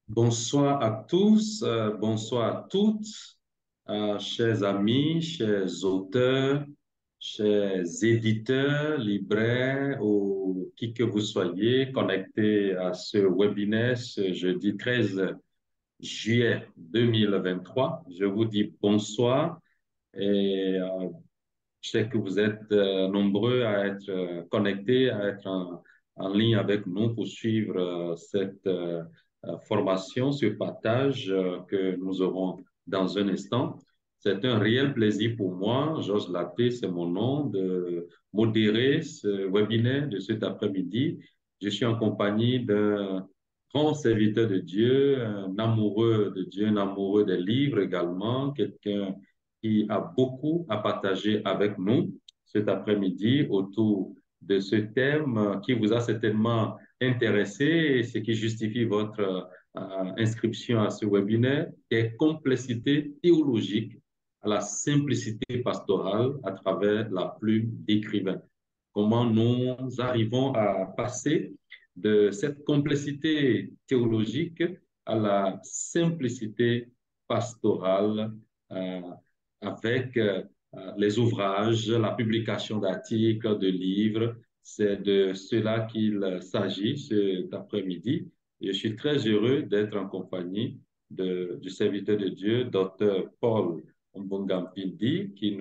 Bonsoir à tous, bonsoir à toutes, chers amis, chers auteurs, chers éditeurs, libraires ou qui que vous soyez connectés à ce webinaire ce jeudi 13 juillet 2023. Je vous dis bonsoir et je sais que vous êtes nombreux à être connectés, à être en ligne avec nous pour suivre cette formation, ce partage que nous aurons dans un instant. C'est un réel plaisir pour moi, Georges Laté, c'est mon nom, de modérer ce webinaire de cet après-midi. Je suis en compagnie d'un grand serviteur de Dieu, un amoureux de Dieu, un amoureux des livres également, quelqu'un qui a beaucoup à partager avec nous cet après-midi autour de ce thème qui vous a certainement intéressé et ce qui justifie votre inscription à ce webinaire, des complexités théologiques à la simplicité pastorale à travers la plume d'écrivain. Comment nous arrivons à passer de cette complexité théologique à la simplicité pastorale euh, avec les ouvrages, la publication d'articles, de livres. C'est de cela qu'il s'agit cet après-midi. Je suis très heureux d'être en compagnie du serviteur de Dieu, Dr. Paul Mbongampindi, qui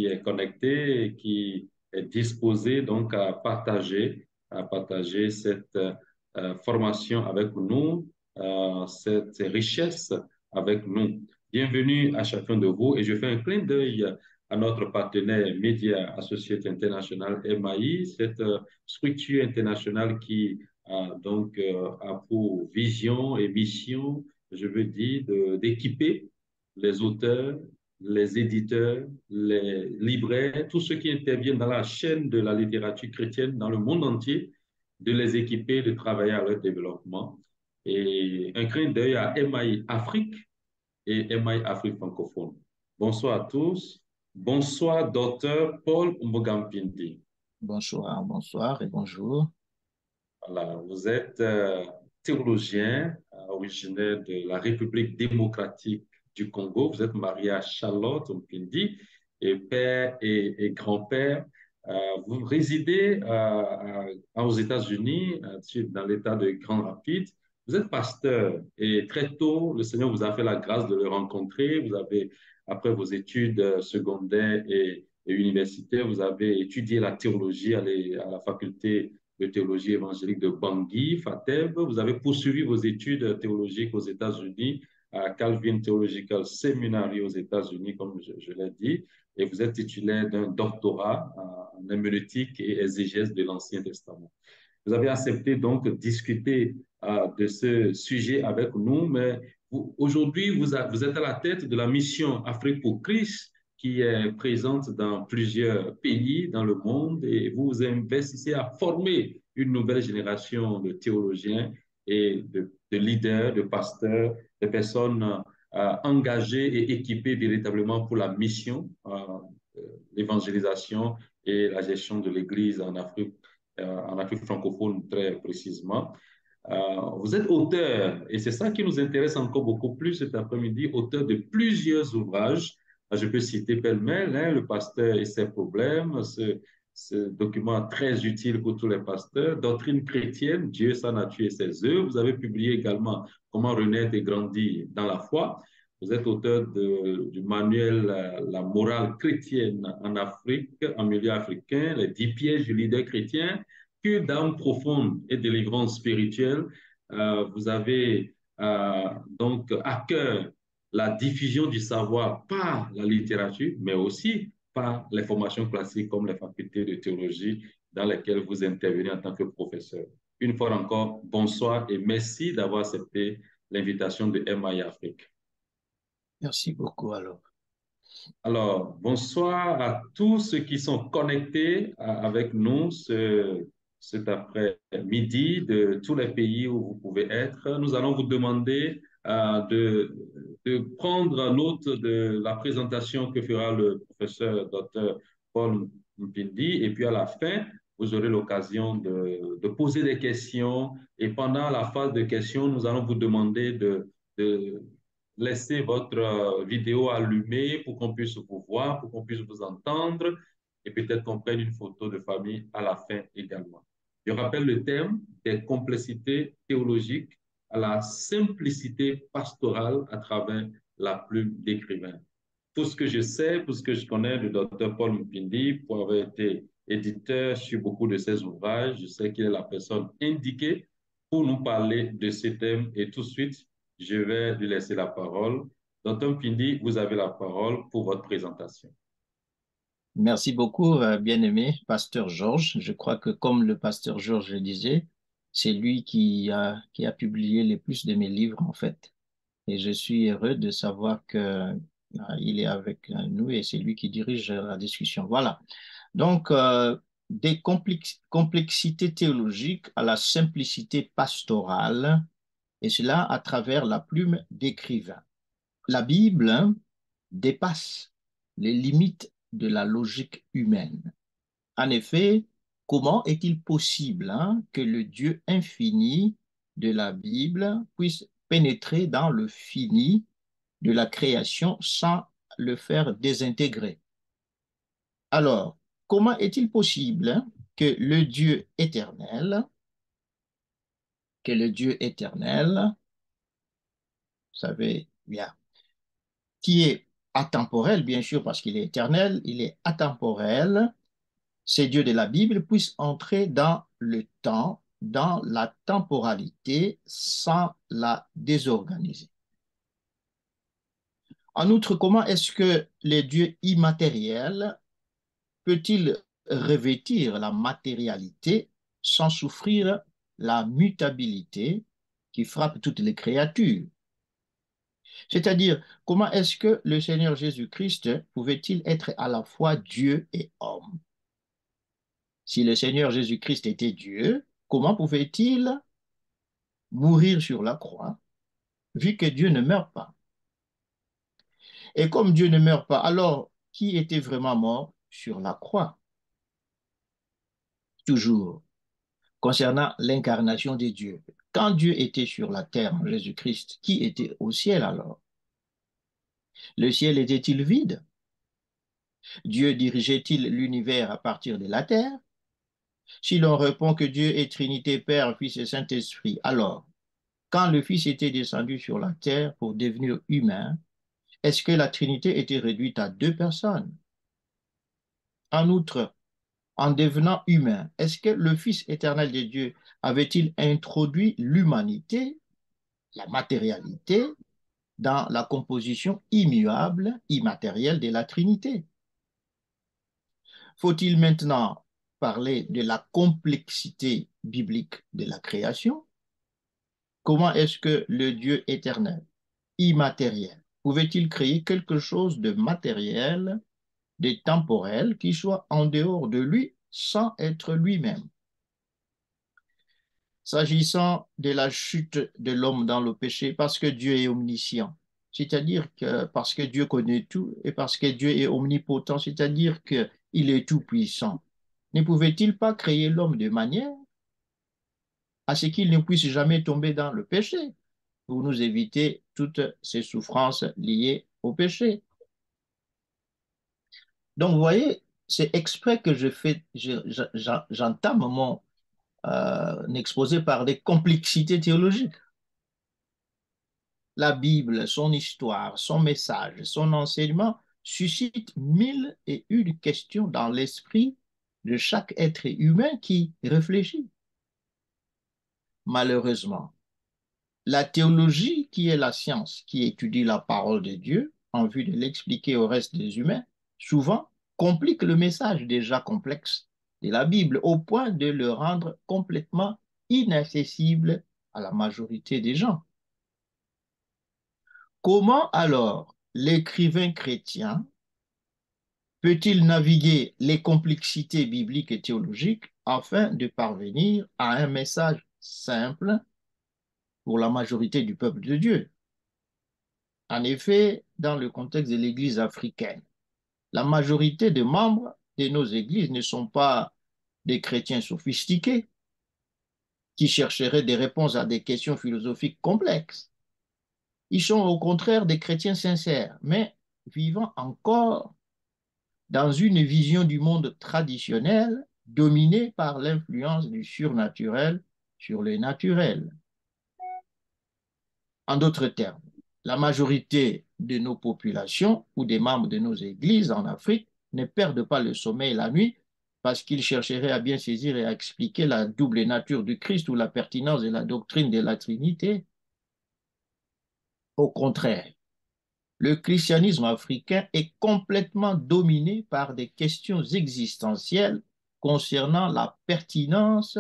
est connecté et qui est disposé donc à partager cette formation avec nous, cette richesse avec nous. Bienvenue à chacun de vous et je fais un clin d'œil à notre partenaire Media Associate International MAI, cette structure internationale qui a pour vision et mission, je veux dire, d'équiper les auteurs, les éditeurs, les libraires, tous ceux qui interviennent dans la chaîne de la littérature chrétienne dans le monde entier, de les équiper, de travailler à leur développement. Et un clin d'œil à MAI Afrique et MI Afrique francophone. Bonsoir à tous. Bonsoir, docteur Paul Mbogampindi. Bonsoir, bonsoir et bonjour. Voilà, vous êtes théologien originaire de la République démocratique du Congo. Vous êtes marié à Charlotte Mpindi et père et grand-père. Vous résidez aux États-Unis, dans l'État de Grand Rapids. Vous êtes pasteur et très tôt, le Seigneur vous a fait la grâce de le rencontrer. Vous avez, après vos études secondaires et universitaires, vous avez étudié la théologie à la faculté de théologie évangélique de Bangui, FATEB. Vous avez poursuivi vos études théologiques aux États-Unis à Calvin Theological Seminary aux États-Unis, comme je l'ai dit, et vous êtes titulaire d'un doctorat en herméneutique et exégèse de l'Ancien Testament. Vous avez accepté donc de discuter de ce sujet avec nous, mais aujourd'hui, vous êtes à la tête de la mission Afrique pour Christ qui est présente dans plusieurs pays dans le monde et vous vous investissez à former une nouvelle génération de théologiens et de leaders, de pasteurs, de personnes engagées et équipées véritablement pour la mission, l'évangélisation et la gestion de l'Église en Afrique francophone très précisément. Vous êtes auteur, et c'est ça qui nous intéresse encore beaucoup plus cet après-midi, auteur de plusieurs ouvrages. Je peux citer pêle-mêle, hein, Le pasteur et ses problèmes, ce document très utile pour tous les pasteurs. Doctrine chrétienne, Dieu, sa nature et ses œuvres. Vous avez publié également Comment renaître et grandir dans la foi. Vous êtes auteur du manuel La morale chrétienne en Afrique, en milieu africain, les 10 pièges du leader chrétien, Cure d'âme profonde et délivrance spirituelle. Vous avez donc à cœur la diffusion du savoir par la littérature, mais aussi par les formations classiques comme les facultés de théologie dans lesquelles vous intervenez en tant que professeur. Une fois encore, bonsoir et merci d'avoir accepté l'invitation de MI Afrique. Merci beaucoup alors. Alors, bonsoir à tous ceux qui sont connectés avec nous cet après-midi de tous les pays où vous pouvez être. Nous allons vous demander de prendre note de la présentation que fera le professeur Dr. Paul Mpindi. Et puis à la fin, vous aurez l'occasion de poser des questions. Et pendant la phase de questions, nous allons vous demander de laisser votre vidéo allumée pour qu'on puisse vous voir, pour qu'on puisse vous entendre et peut-être qu'on prenne une photo de famille à la fin également. Je rappelle le thème des complexités théologiques à la simplicité pastorale à travers la plume d'écrivain. Tout ce que je sais, tout ce que je connais du docteur Paul Mpindi, pour avoir été éditeur sur beaucoup de ses ouvrages, je sais qu'il est la personne indiquée pour nous parler de ces thèmes. Et tout de suite, je vais lui laisser la parole. Docteur Mpindi, vous avez la parole pour votre présentation. Merci beaucoup, bien-aimé pasteur Georges. Je crois que comme le pasteur Georges le disait, c'est lui qui a publié les plus de mes livres, en fait. Et je suis heureux de savoir que, il est avec nous et c'est lui qui dirige la discussion. Voilà. Donc, des complexités théologiques à la simplicité pastorale, et cela à travers la plume d'écrivain. La Bible, hein, dépasse les limites de la logique humaine. En effet, comment est-il possible, hein, que le Dieu infini de la Bible puisse pénétrer dans le fini de la création sans le faire désintégrer? Alors, comment est-il possible, hein, que le Dieu éternel, vous savez bien, qui est atemporel, bien sûr, parce qu'il est éternel, il est atemporel, ces dieux de la Bible puissent entrer dans le temps, dans la temporalité, sans la désorganiser. En outre, comment est-ce que les dieux immatériels peut-il revêtir la matérialité sans souffrir la mutabilité qui frappe toutes les créatures? C'est-à-dire, comment est-ce que le Seigneur Jésus-Christ pouvait-il être à la fois Dieu et homme? Si le Seigneur Jésus-Christ était Dieu, comment pouvait-il mourir sur la croix, vu que Dieu ne meurt pas? Et comme Dieu ne meurt pas, alors qui était vraiment mort sur la croix? Toujours concernant l'incarnation des dieux. Quand Dieu était sur la terre en Jésus-Christ, qui était au ciel alors? Le ciel était-il vide? Dieu dirigeait-il l'univers à partir de la terre? Si l'on répond que Dieu est Trinité, Père, Fils et Saint-Esprit, alors, quand le Fils était descendu sur la terre pour devenir humain, est-ce que la Trinité était réduite à deux personnes? En outre, en devenant humain, est-ce que le Fils éternel de Dieu avait-il introduit l'humanité, la matérialité, dans la composition immuable, immatérielle de la Trinité? Faut-il maintenant parler de la complexité biblique de la création? Comment est-ce que le Dieu éternel, immatériel, pouvait-il créer quelque chose de matériel, de temporel, qui soit en dehors de lui sans être lui-même? S'agissant de la chute de l'homme dans le péché, parce que Dieu est omniscient, c'est-à-dire que parce que Dieu connaît tout et parce que Dieu est omnipotent, c'est-à-dire qu'il est tout-puissant, ne pouvait-il pas créer l'homme de manière à ce qu'il ne puisse jamais tomber dans le péché pour nous éviter toutes ces souffrances liées au péché? Donc, vous voyez, c'est exprès que j'entame mon exposé par des complexités théologiques. La Bible, son histoire, son message, son enseignement suscitent mille et une questions dans l'esprit de chaque être humain qui réfléchit. Malheureusement, la théologie, qui est la science qui étudie la parole de Dieu en vue de l'expliquer au reste des humains, souvent complique le message déjà complexe de la Bible au point de le rendre complètement inaccessible à la majorité des gens. Comment alors l'écrivain chrétien peut-il naviguer les complexités bibliques et théologiques afin de parvenir à un message simple pour la majorité du peuple de Dieu? En effet, dans le contexte de l'Église africaine, la majorité des membres de nos églises ne sont pas des chrétiens sophistiqués qui chercheraient des réponses à des questions philosophiques complexes. Ils sont au contraire des chrétiens sincères, mais vivant encore dans une vision du monde traditionnel dominée par l'influence du surnaturel sur le naturel. En d'autres termes, la majorité de nos populations ou des membres de nos églises en Afrique ne perdent pas le sommeil la nuit parce qu'ils chercheraient à bien saisir et à expliquer la double nature du Christ ou la pertinence de la doctrine de la Trinité. Au contraire, le christianisme africain est complètement dominé par des questions existentielles concernant la pertinence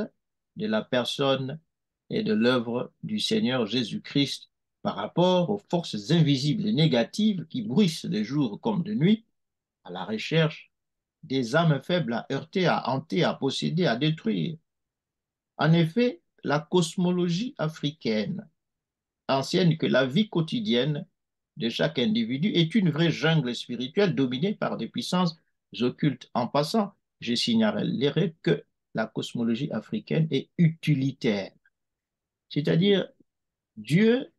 de la personne et de l'œuvre du Seigneur Jésus-Christ par rapport aux forces invisibles et négatives qui bruissent de jour comme de nuit à la recherche des âmes faibles à heurter, à hanter, à posséder, à détruire. En effet, la cosmologie africaine enseigne que la vie quotidienne de chaque individu est une vraie jungle spirituelle dominée par des puissances occultes. En passant, je signalerai que la cosmologie africaine est utilitaire, c'est-à-dire Dieu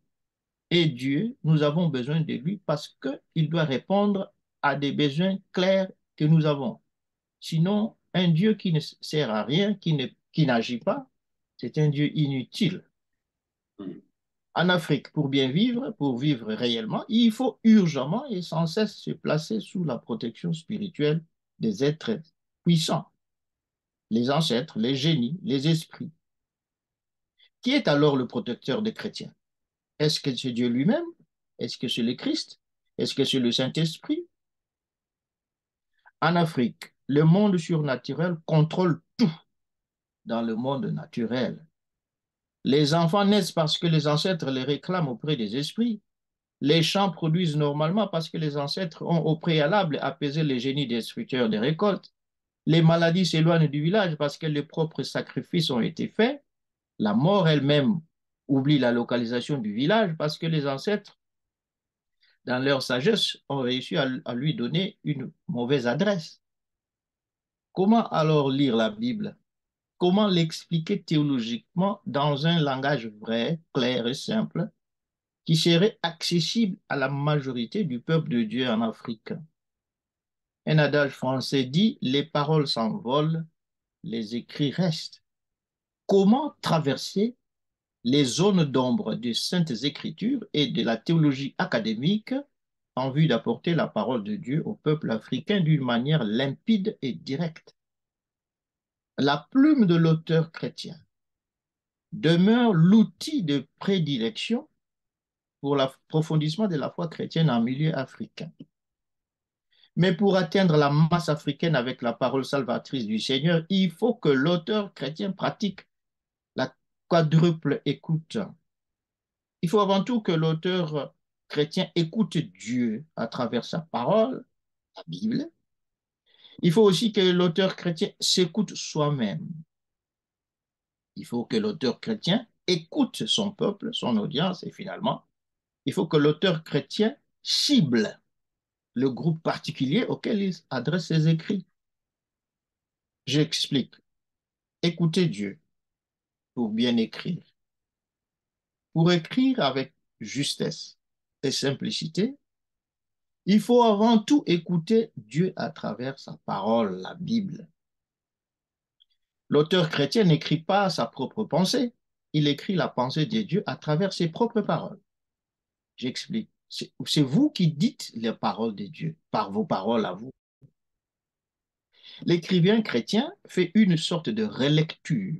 est Dieu, nous avons besoin de lui parce qu'il doit répondre à des besoins clairs que nous avons. Sinon, un Dieu qui ne sert à rien, qui n'agit pas, c'est un Dieu inutile. Hmm. En Afrique, pour vivre réellement, il faut urgemment et sans cesse se placer sous la protection spirituelle des êtres puissants, les ancêtres, les génies, les esprits. Qui est alors le protecteur des chrétiens? Est-ce que c'est Dieu lui-même? Est-ce que c'est le Christ? Est-ce que c'est le Saint-Esprit? En Afrique, le monde surnaturel contrôle tout dans le monde naturel. Les enfants naissent parce que les ancêtres les réclament auprès des esprits. Les champs produisent normalement parce que les ancêtres ont au préalable apaisé les génies destructeurs des récoltes. Les maladies s'éloignent du village parce que les propres sacrifices ont été faits. La mort elle-même oublie la localisation du village parce que les ancêtres, dans leur sagesse, ont réussi à lui donner une mauvaise adresse. Comment alors lire la Bible? Comment l'expliquer théologiquement dans un langage vrai, clair et simple qui serait accessible à la majorité du peuple de Dieu en Afrique? Un adage français dit: les paroles s'envolent, les écrits restent. Comment traverser les zones d'ombre des saintes écritures et de la théologie académique en vue d'apporter la parole de Dieu au peuple africain d'une manière limpide et directe? La plume de l'auteur chrétien demeure l'outil de prédilection pour l'approfondissement de la foi chrétienne en milieu africain. Mais pour atteindre la masse africaine avec la parole salvatrice du Seigneur, il faut que l'auteur chrétien pratique la quadruple écoute. Il faut avant tout que l'auteur chrétien écoute Dieu à travers sa parole, la Bible. Il faut aussi que l'auteur chrétien s'écoute soi-même. Il faut que l'auteur chrétien écoute son peuple, son audience, et finalement, il faut que l'auteur chrétien cible le groupe particulier auquel il adresse ses écrits. J'explique. Écoutez Dieu pour bien écrire. Pour écrire avec justesse et simplicité, il faut avant tout écouter Dieu à travers sa parole, la Bible. L'auteur chrétien n'écrit pas sa propre pensée, il écrit la pensée de Dieu à travers ses propres paroles. J'explique. C'est vous qui dites les paroles de Dieu par vos paroles à vous. L'écrivain chrétien fait une sorte de relecture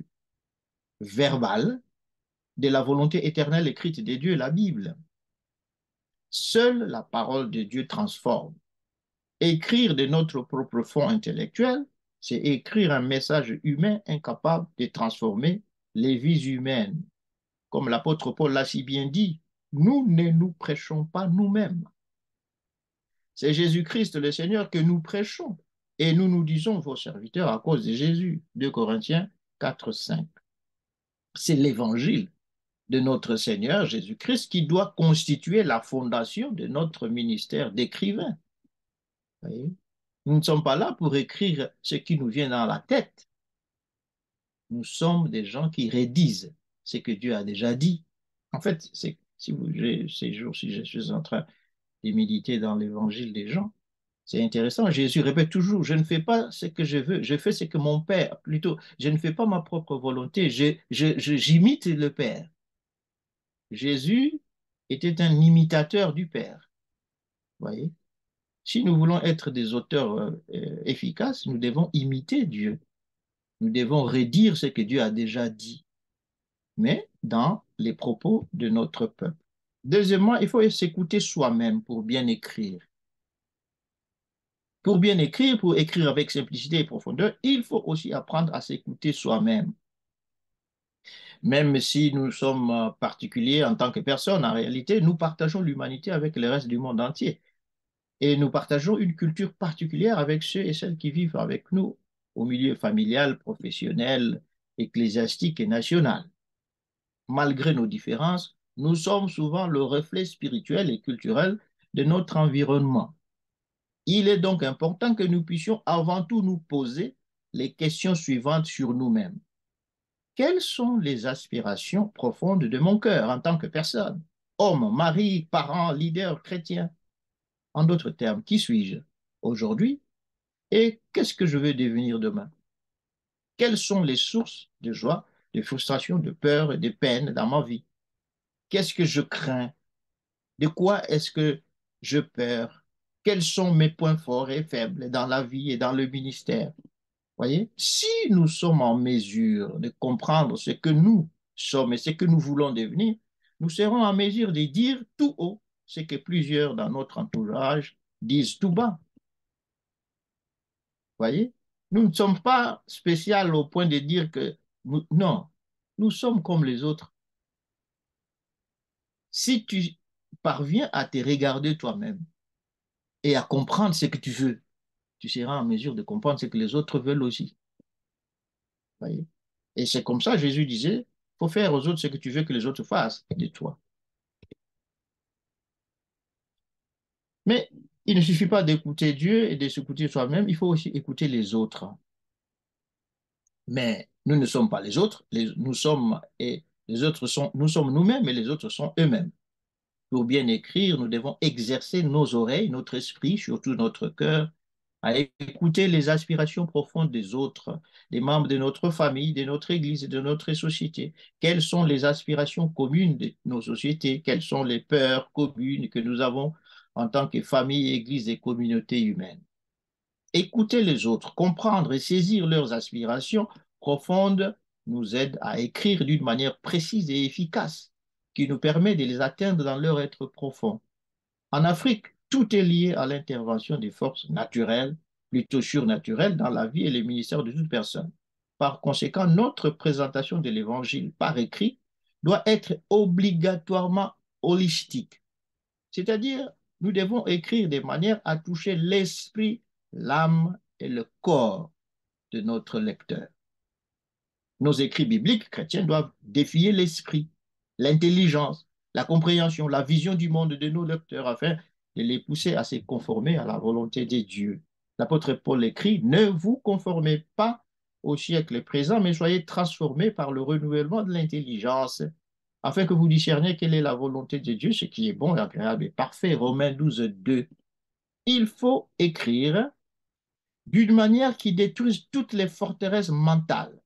verbale de la volonté éternelle écrite de Dieu, la Bible. Seule la parole de Dieu transforme. Écrire de notre propre fond intellectuel, c'est écrire un message humain incapable de transformer les vies humaines. Comme l'apôtre Paul l'a si bien dit, nous ne nous prêchons pas nous-mêmes. C'est Jésus-Christ le Seigneur que nous prêchons. Et nous nous disons vos serviteurs à cause de Jésus. 2 Corinthiens 4, 5. C'est l'évangile de notre Seigneur Jésus-Christ qui doit constituer la fondation de notre ministère d'écrivain. Nous ne sommes pas là pour écrire ce qui nous vient dans la tête. nous sommes des gens qui rédisent ce que Dieu a déjà dit. En fait, si vous, ces jours-ci, je suis en train de méditer dans l'évangile des gens. C'est intéressant. Jésus répète toujours, je ne fais pas ce que je veux, je fais ce que mon Père, plutôt, je ne fais pas ma propre volonté, j'imite le Père. Jésus était un imitateur du Père. Voyez? Si nous voulons être des auteurs efficaces, nous devons imiter Dieu. Nous devons redire ce que Dieu a déjà dit, mais dans les propos de notre peuple. Deuxièmement, il faut s'écouter soi-même pour bien écrire. Pour bien écrire, pour écrire avec simplicité et profondeur, il faut aussi apprendre à s'écouter soi-même. Même si nous sommes particuliers en tant que personne, en réalité, nous partageons l'humanité avec le reste du monde entier. Et nous partageons une culture particulière avec ceux et celles qui vivent avec nous au milieu familial, professionnel, ecclésiastique et national. Malgré nos différences, nous sommes souvent le reflet spirituel et culturel de notre environnement. Il est donc important que nous puissions avant tout nous poser les questions suivantes sur nous-mêmes. Quelles sont les aspirations profondes de mon cœur en tant que personne? Homme, mari, parent, leader, chrétien. En d'autres termes, qui suis-je aujourd'hui et qu'est-ce que je veux devenir demain? Quelles sont les sources de joie, de frustration, de peur et de peine dans ma vie? Qu'est-ce que je crains? De quoi est-ce que je peur? Quels sont mes points forts et faibles dans la vie et dans le ministère? Voyez, si nous sommes en mesure de comprendre ce que nous sommes et ce que nous voulons devenir, nous serons en mesure de dire tout haut ce que plusieurs dans notre entourage disent tout bas. Voyez, nous ne sommes pas spéciaux au point de dire que non, nous sommes comme les autres. Si tu parviens à te regarder toi-même et à comprendre ce que tu veux, tu seras en mesure de comprendre ce que les autres veulent aussi. Voyez? Et c'est comme ça, Jésus disait, il faut faire aux autres ce que tu veux que les autres fassent de toi. Mais il ne suffit pas d'écouter Dieu et de s'écouter soi-même, il faut aussi écouter les autres. Mais nous ne sommes pas les autres, nous sommes et les autres sont, nous sommes nous-mêmes et les autres sont eux-mêmes. Pour bien écrire, nous devons exercer nos oreilles, notre esprit, surtout notre cœur, à écouter les aspirations profondes des autres, des membres de notre famille, de notre Église et de notre société. Quelles sont les aspirations communes de nos sociétés? Quelles sont les peurs communes que nous avons en tant que famille, Église et communauté humaine? Écouter les autres, comprendre et saisir leurs aspirations profondes nous aide à écrire d'une manière précise et efficace qui nous permet de les atteindre dans leur être profond. En Afrique, tout est lié à l'intervention des forces naturelles, plutôt surnaturelles, dans la vie et les ministères de toute personne. Par conséquent, notre présentation de l'Évangile par écrit doit être obligatoirement holistique, c'est-à-dire nous devons écrire de manière à toucher l'esprit, l'âme et le corps de notre lecteur. Nos écrits bibliques chrétiens doivent défier l'esprit, l'intelligence, la compréhension, la vision du monde de nos lecteurs afin de les pousser à se conformer à la volonté de Dieu. L'apôtre Paul écrit, ne vous conformez pas au siècle présent, mais soyez transformés par le renouvellement de l'intelligence, afin que vous discerniez quelle est la volonté de Dieu, ce qui est bon, agréable et parfait. Romains 12, 2. Il faut écrire d'une manière qui détruise toutes les forteresses mentales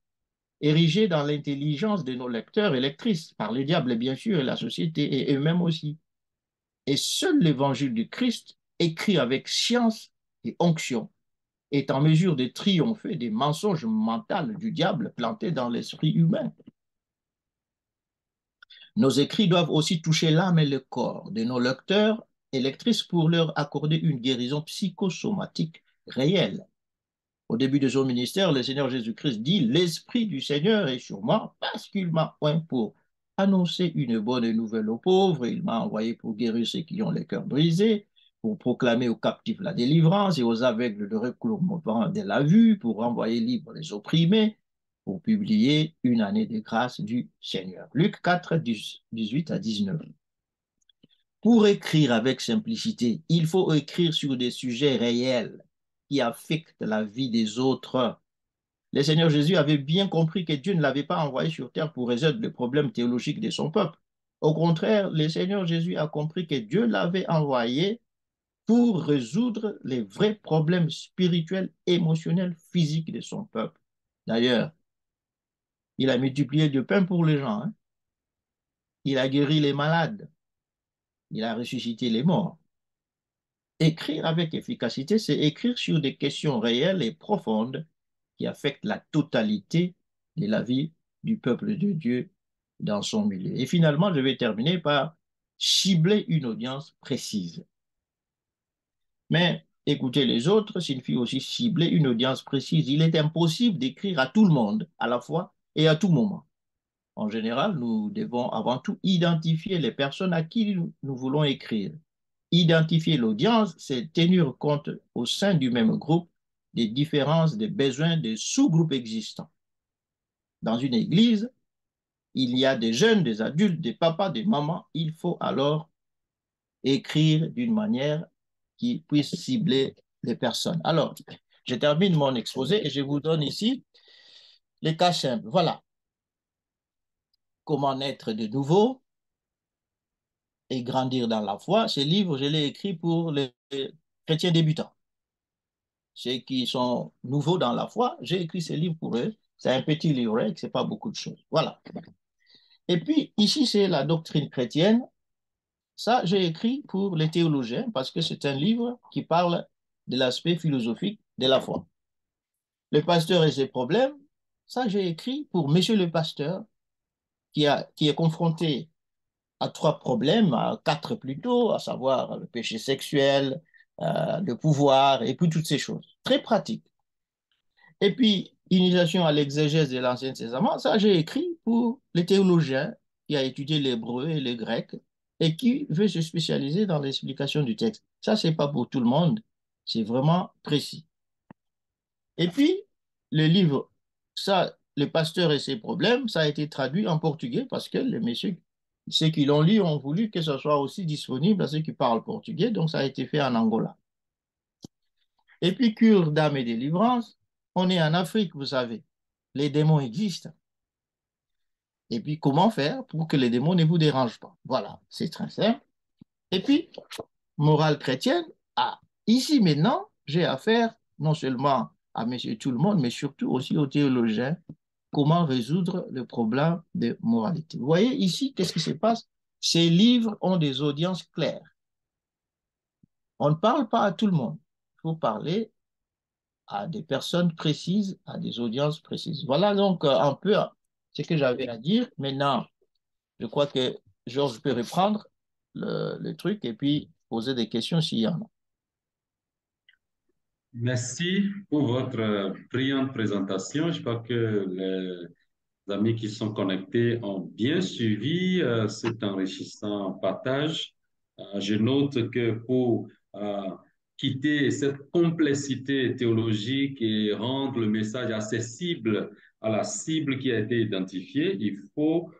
érigés dans l'intelligence de nos lecteurs et lectrices, par le diable bien sûr et la société et eux-mêmes aussi. Et seul l'évangile du Christ, écrit avec science et onction, est en mesure de triompher des mensonges mentaux du diable plantés dans l'esprit humain. Nos écrits doivent aussi toucher l'âme et le corps de nos lecteurs et lectrices pour leur accorder une guérison psychosomatique réelle. Au début de son ministère, le Seigneur Jésus-Christ dit, l'Esprit du Seigneur est sur moi parce qu'il m'a oint pour annoncer une bonne nouvelle aux pauvres, il m'a envoyé pour guérir ceux qui ont les cœurs brisés, pour proclamer aux captifs la délivrance et aux aveugles le recouvrement de la vue, pour renvoyer libres les opprimés, pour publier une année de grâce du Seigneur. Luc 4, 18 à 19. Pour écrire avec simplicité, il faut écrire sur des sujets réels qui affectent la vie des autres. Le Seigneur Jésus avait bien compris que Dieu ne l'avait pas envoyé sur terre pour résoudre le problème théologique de son peuple. Au contraire, le Seigneur Jésus a compris que Dieu l'avait envoyé pour résoudre les vrais problèmes spirituels, émotionnels, physiques de son peuple. D'ailleurs, il a multiplié du pain pour les gens, hein. Il a guéri les malades. Il a ressuscité les morts. Écrire avec efficacité, c'est écrire sur des questions réelles et profondes qui affectent la totalité de la vie du peuple de Dieu dans son milieu. Et finalement, je vais terminer par cibler une audience précise. Mais écouter les autres signifie aussi cibler une audience précise. Il est impossible d'écrire à tout le monde à la fois et à tout moment. En général, nous devons avant tout identifier les personnes à qui nous voulons écrire. Identifier l'audience, c'est tenir compte au sein du même groupe des différences, des besoins des sous-groupes existants. Dans une église, il y a des jeunes, des adultes, des papas, des mamans. Il faut alors écrire d'une manière qui puisse cibler les personnes. Alors, je termine mon exposé et je vous donne ici les cas simples. Voilà. Comment naître de nouveau et grandir dans la foi. Ce livre, je l'ai écrit pour les chrétiens débutants. Ceux qui sont nouveaux dans la foi, j'ai écrit ce livre pour eux. C'est un petit livret, ce n'est pas beaucoup de choses. Voilà. Et puis, ici, c'est la doctrine chrétienne. Ça, j'ai écrit pour les théologiens parce que c'est un livre qui parle de l'aspect philosophique de la foi. Le pasteur et ses problèmes, ça, j'ai écrit pour monsieur le pasteur qui est confronté à trois problèmes, à quatre plutôt, à savoir le péché sexuel, le pouvoir et puis toutes ces choses. Très pratiques. Et puis, initiation à l'exégèse de l'Ancien Testament, ça j'ai écrit pour les théologiens qui a étudié l'hébreu et le grec et qui veut se spécialiser dans l'explication du texte. Ça, c'est pas pour tout le monde, c'est vraiment précis. Et puis, le livre, ça, le pasteur et ses problèmes, ça a été traduit en portugais parce que les messieurs, ceux qui l'ont lu, ont voulu que ce soit aussi disponible à ceux qui parlent portugais, donc ça a été fait en Angola. Et puis, cure d'âme et délivrance, on est en Afrique, vous savez. Les démons existent. Et puis, comment faire pour que les démons ne vous dérangent pas? Voilà, c'est très simple. Et puis, morale chrétienne, ah, ici maintenant, j'ai affaire non seulement à monsieur tout le monde, mais surtout aussi aux théologiens. Comment résoudre le problème de moralité? Vous voyez ici, qu'est-ce qui se passe? Ces livres ont des audiences claires. On ne parle pas à tout le monde. Il faut parler à des personnes précises, à des audiences précises. Voilà donc un peu ce que j'avais à dire. Maintenant, je crois que Georges peut reprendre le truc et puis poser des questions s'il y en a. Merci pour votre brillante présentation. Je crois que les amis qui sont connectés ont bien suivi cet enrichissant partage. Je note que pour euh, quitter cette complexité théologique et rendre le message accessible à la cible qui a été identifiée, il faut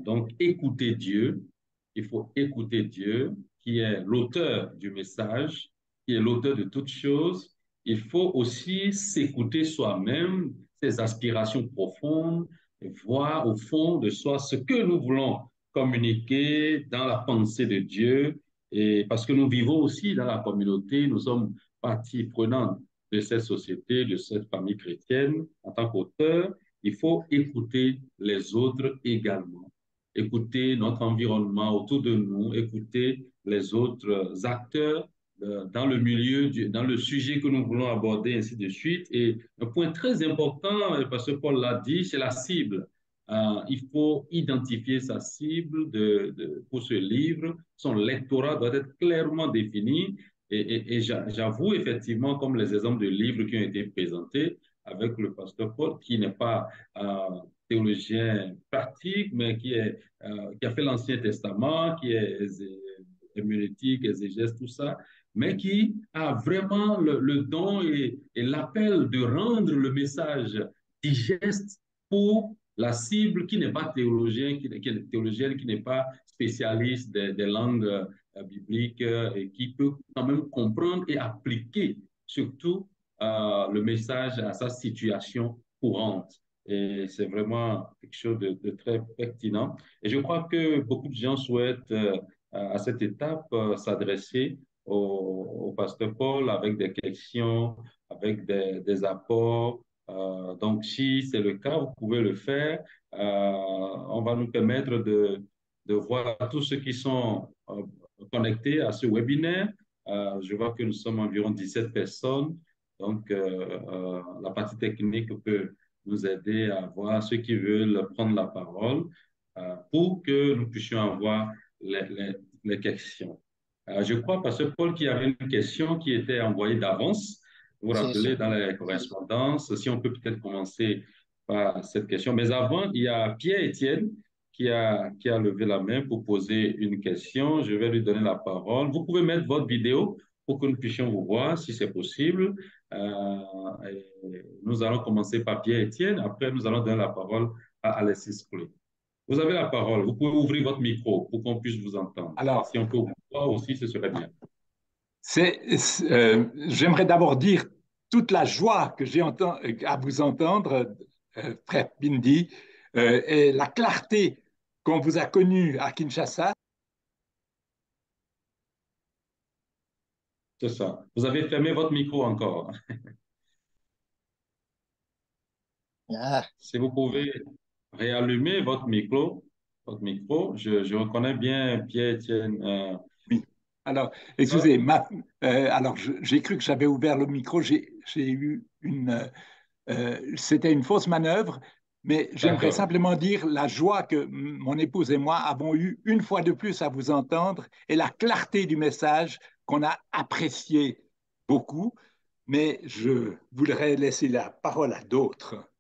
donc écouter Dieu. Il faut écouter Dieu, qui est l'auteur du message, qui est l'auteur de toutes choses. Il faut aussi s'écouter soi-même, ses aspirations profondes, et voir au fond de soi ce que nous voulons communiquer dans la pensée de Dieu. Et parce que nous vivons aussi dans la communauté, nous sommes partie prenante de cette société, de cette famille chrétienne. En tant qu'auteur, il faut écouter les autres également, écouter notre environnement autour de nous, écouter les autres acteurs dans le milieu, dans le sujet que nous voulons aborder, ainsi de suite. Et un point très important, parce que Paul l'a dit, c'est la cible. Il faut identifier sa cible pour ce livre. Son lectorat doit être clairement défini. Et j'avoue effectivement, comme les exemples de livres qui ont été présentés avec le pasteur Paul, qui n'est pas théologien pratique, mais qui a fait l'Ancien Testament, qui est herméneutique, exégèse, tout ça, mais qui a vraiment le don et l'appel de rendre le message digeste pour la cible qui n'est pas théologien, qui est théologienne, qui n'est pas spécialiste des langues bibliques et qui peut quand même comprendre et appliquer surtout le message à sa situation courante. Et c'est vraiment quelque chose de très pertinent. Et je crois que beaucoup de gens souhaitent, à cette étape, s'adresser au pasteur Paul avec des questions, avec des apports. Donc, si c'est le cas, vous pouvez le faire. On va nous permettre de voir tous ceux qui sont connectés à ce webinaire. Je vois que nous sommes environ 17 personnes. Donc, la partie technique peut nous aider à voir ceux qui veulent prendre la parole pour que nous puissions avoir les questions. Je crois, parce que Paul, qu'il y avait une question qui était envoyée d'avance. Vous vous C'est rappelez ça. dans les correspondances, si on peut peut-être commencer par cette question. Mais avant, il y a Pierre-Étienne qui a levé la main pour poser une question. Je vais lui donner la parole. Vous pouvez mettre votre vidéo pour que nous puissions vous voir, si c'est possible. Nous allons commencer par Pierre-Étienne. Après, nous allons donner la parole à Alexis Clé. Vous avez la parole. Vous pouvez ouvrir votre micro pour qu'on puisse vous entendre. Alors, Si on peut vous voir aussi, ce serait bien. j'aimerais d'abord dire toute la joie que j'ai à vous entendre, frère Bindi, et la clarté qu'on vous a connue à Kinshasa. C'est ça. Vous avez fermé votre micro encore. Ah, Si vous pouvez réallumer votre micro, je reconnais bien Pierre-Étienne. Oui. Alors, Ça, excusez, alors j'ai cru que j'avais ouvert le micro, j'ai eu c'était une fausse manœuvre, mais j'aimerais d'accord. simplement dire la joie que mon épouse et moi avons eue une fois de plus à vous entendre et la clarté du message qu'on a apprécié beaucoup, mais je voudrais laisser la parole à d'autres.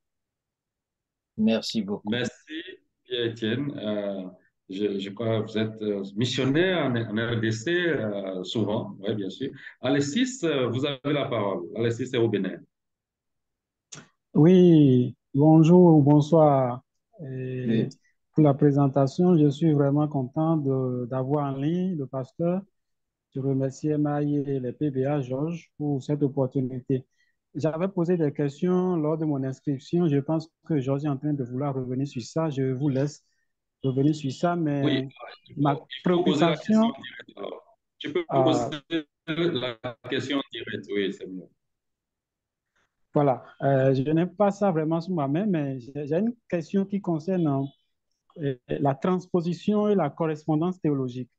merci beaucoup. Merci, Pierre-Étienne. Je crois que vous êtes missionnaire en RDC souvent, oui, bien sûr. Alexis, vous avez la parole. Alexis est au Bénin. Oui, bonjour ou bonsoir. Et Oui. pour la présentation, je suis vraiment content d'avoir en ligne le pasteur. Je remercie MAI et les PBA Georges pour cette opportunité. J'avais posé des questions lors de mon inscription. Je pense que Georges est en train de vouloir revenir sur ça. Je vous laisse revenir sur ça, Oui, mais ma il faut poser la question préoccupation, directe. Alors. Tu peux poser euh, la question directe, oui, c'est mieux. voilà, je n'ai pas ça vraiment sous ma main, mais j'ai une question qui concerne la transposition et la correspondance théologique.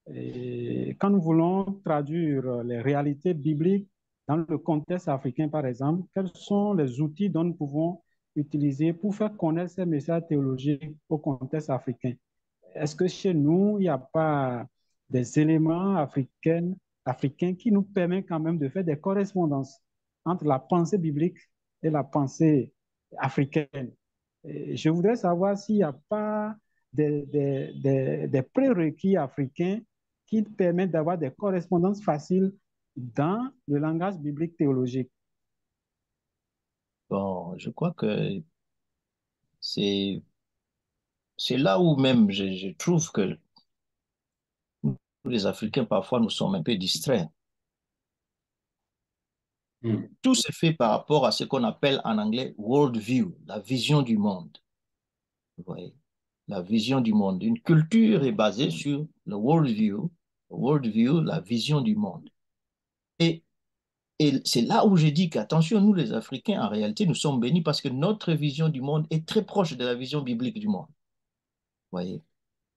Et quand nous voulons traduire les réalités bibliques dans le contexte africain, par exemple, quels sont les outils dont nous pouvons utiliser pour faire connaître ces messages théologiques au contexte africain? Est-ce que chez nous, il n'y a pas des éléments africains qui nous permettent quand même de faire des correspondances entre la pensée biblique et la pensée africaine? Et je voudrais savoir s'il n'y a pas des prérequis africains qui permettent d'avoir des correspondances faciles dans le langage biblique théologique. Bon, je crois que c'est c'est là où même je trouve que nous, les Africains, parfois, nous sommes un peu distraits. Hmm. Tout se fait par rapport à ce qu'on appelle en anglais world view, la vision du monde. Vous voyez, la vision du monde. Une culture est basée sur le world view, la vision du monde. Et, et c'est là où je dis qu'attention, nous les Africains, en réalité, nous sommes bénis parce que notre vision du monde est très proche de la vision biblique du monde. Vous voyez,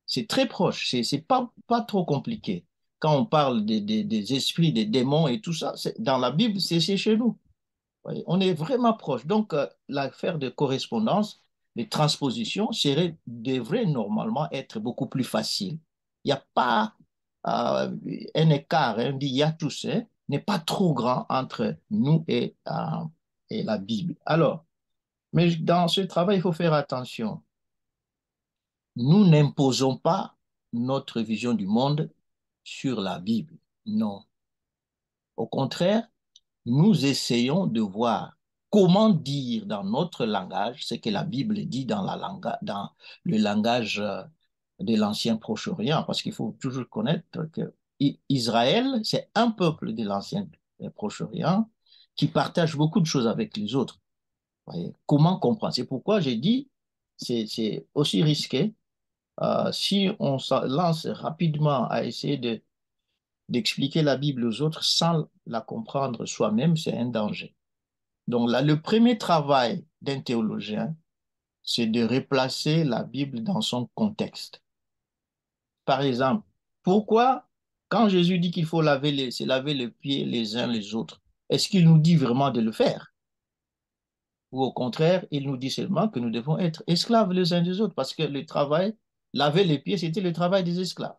c'est très proche, c'est pas trop compliqué. Quand on parle des esprits, des démons et tout ça, dans la Bible, c'est chez nous. Voyez, on est vraiment proche. Donc, l'affaire de correspondance, les transpositions devrait normalement être beaucoup plus facile. Il n'y a pas un écart, hein, dit hiatus, hein, n'est pas trop grand entre nous et la Bible. Alors, mais dans ce travail, il faut faire attention. Nous n'imposons pas notre vision du monde sur la Bible. Non. Au contraire, nous essayons de voir comment dire dans notre langage ce que la Bible dit dans le langage de l'ancien Proche-Orient, parce qu'il faut toujours connaître que Israël, c'est un peuple de l'ancien Proche-Orient qui partage beaucoup de choses avec les autres. Voyez. Comment comprendre? C'est pourquoi j'ai dit, c'est aussi risqué. Si on se lance rapidement à essayer d'expliquer la Bible aux autres sans la comprendre soi-même, c'est un danger. Donc là, le premier travail d'un théologien, c'est de replacer la Bible dans son contexte. Par exemple, pourquoi, quand Jésus dit qu'il faut se laver les pieds les uns les autres, est-ce qu'il nous dit vraiment de le faire? Ou au contraire, il nous dit seulement que nous devons être esclaves les uns des autres, parce que le travail, laver les pieds, c'était le travail des esclaves.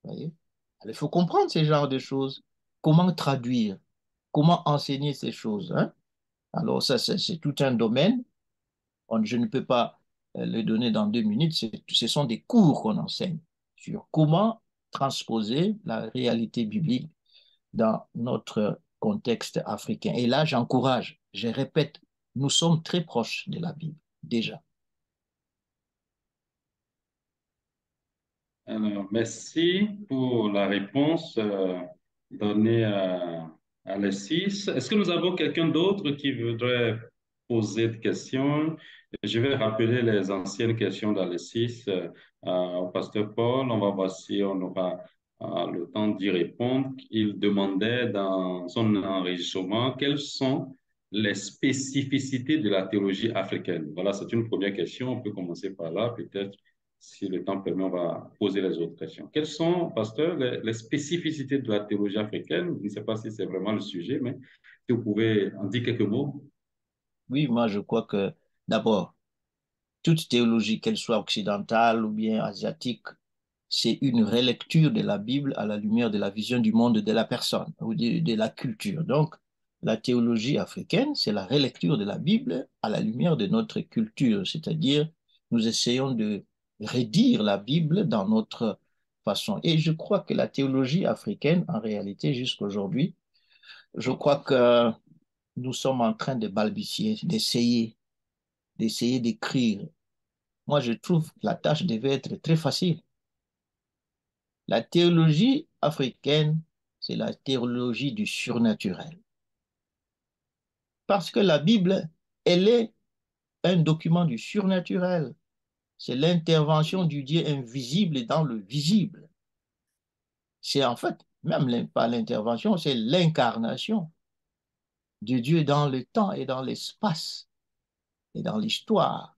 Vous voyez? Alors, il faut comprendre ce genre de choses. Comment traduire? Comment enseigner ces choses, hein? Alors ça, c'est tout un domaine. Je ne peux pas le donner dans 2 minutes. Ce sont des cours qu'on enseigne sur comment transposer la réalité biblique dans notre contexte africain. Et là, j'encourage, je répète, nous sommes très proches de la Bible, déjà. Alors, merci pour la réponse donnée à Alexis. Est-ce que nous avons quelqu'un d'autre qui voudrait poser des questions? Je vais rappeler les anciennes questions d'Alexis au pasteur Paul. On va voir si on aura le temps d'y répondre. Il demandait dans son enregistrement quelles sont les spécificités de la théologie africaine. Voilà, c'est une première question. On peut commencer par là, peut-être. Si le temps permet, on va poser les autres questions. Quelles sont, pasteur, les spécificités de la théologie africaine? Je ne sais pas si c'est vraiment le sujet, mais si vous pouvez en dire quelques mots. Oui, moi, je crois que d'abord, toute théologie, qu'elle soit occidentale ou bien asiatique, c'est une relecture de la Bible à la lumière de la vision du monde de la personne ou de la culture. Donc, la théologie africaine, c'est la relecture de la Bible à la lumière de notre culture, c'est-à-dire nous essayons de rédire la Bible dans notre façon. Et je crois que la théologie africaine, en réalité, jusqu'à aujourd'hui, je crois que nous sommes en train de balbutier, d'essayer d'écrire. Moi, je trouve que la tâche devait être très facile. La théologie africaine, c'est la théologie du surnaturel. Parce que la Bible, elle est un document du surnaturel. C'est l'intervention du Dieu invisible dans le visible. C'est en fait, même pas l'intervention, c'est l'incarnation de Dieu dans le temps et dans l'espace et dans l'histoire.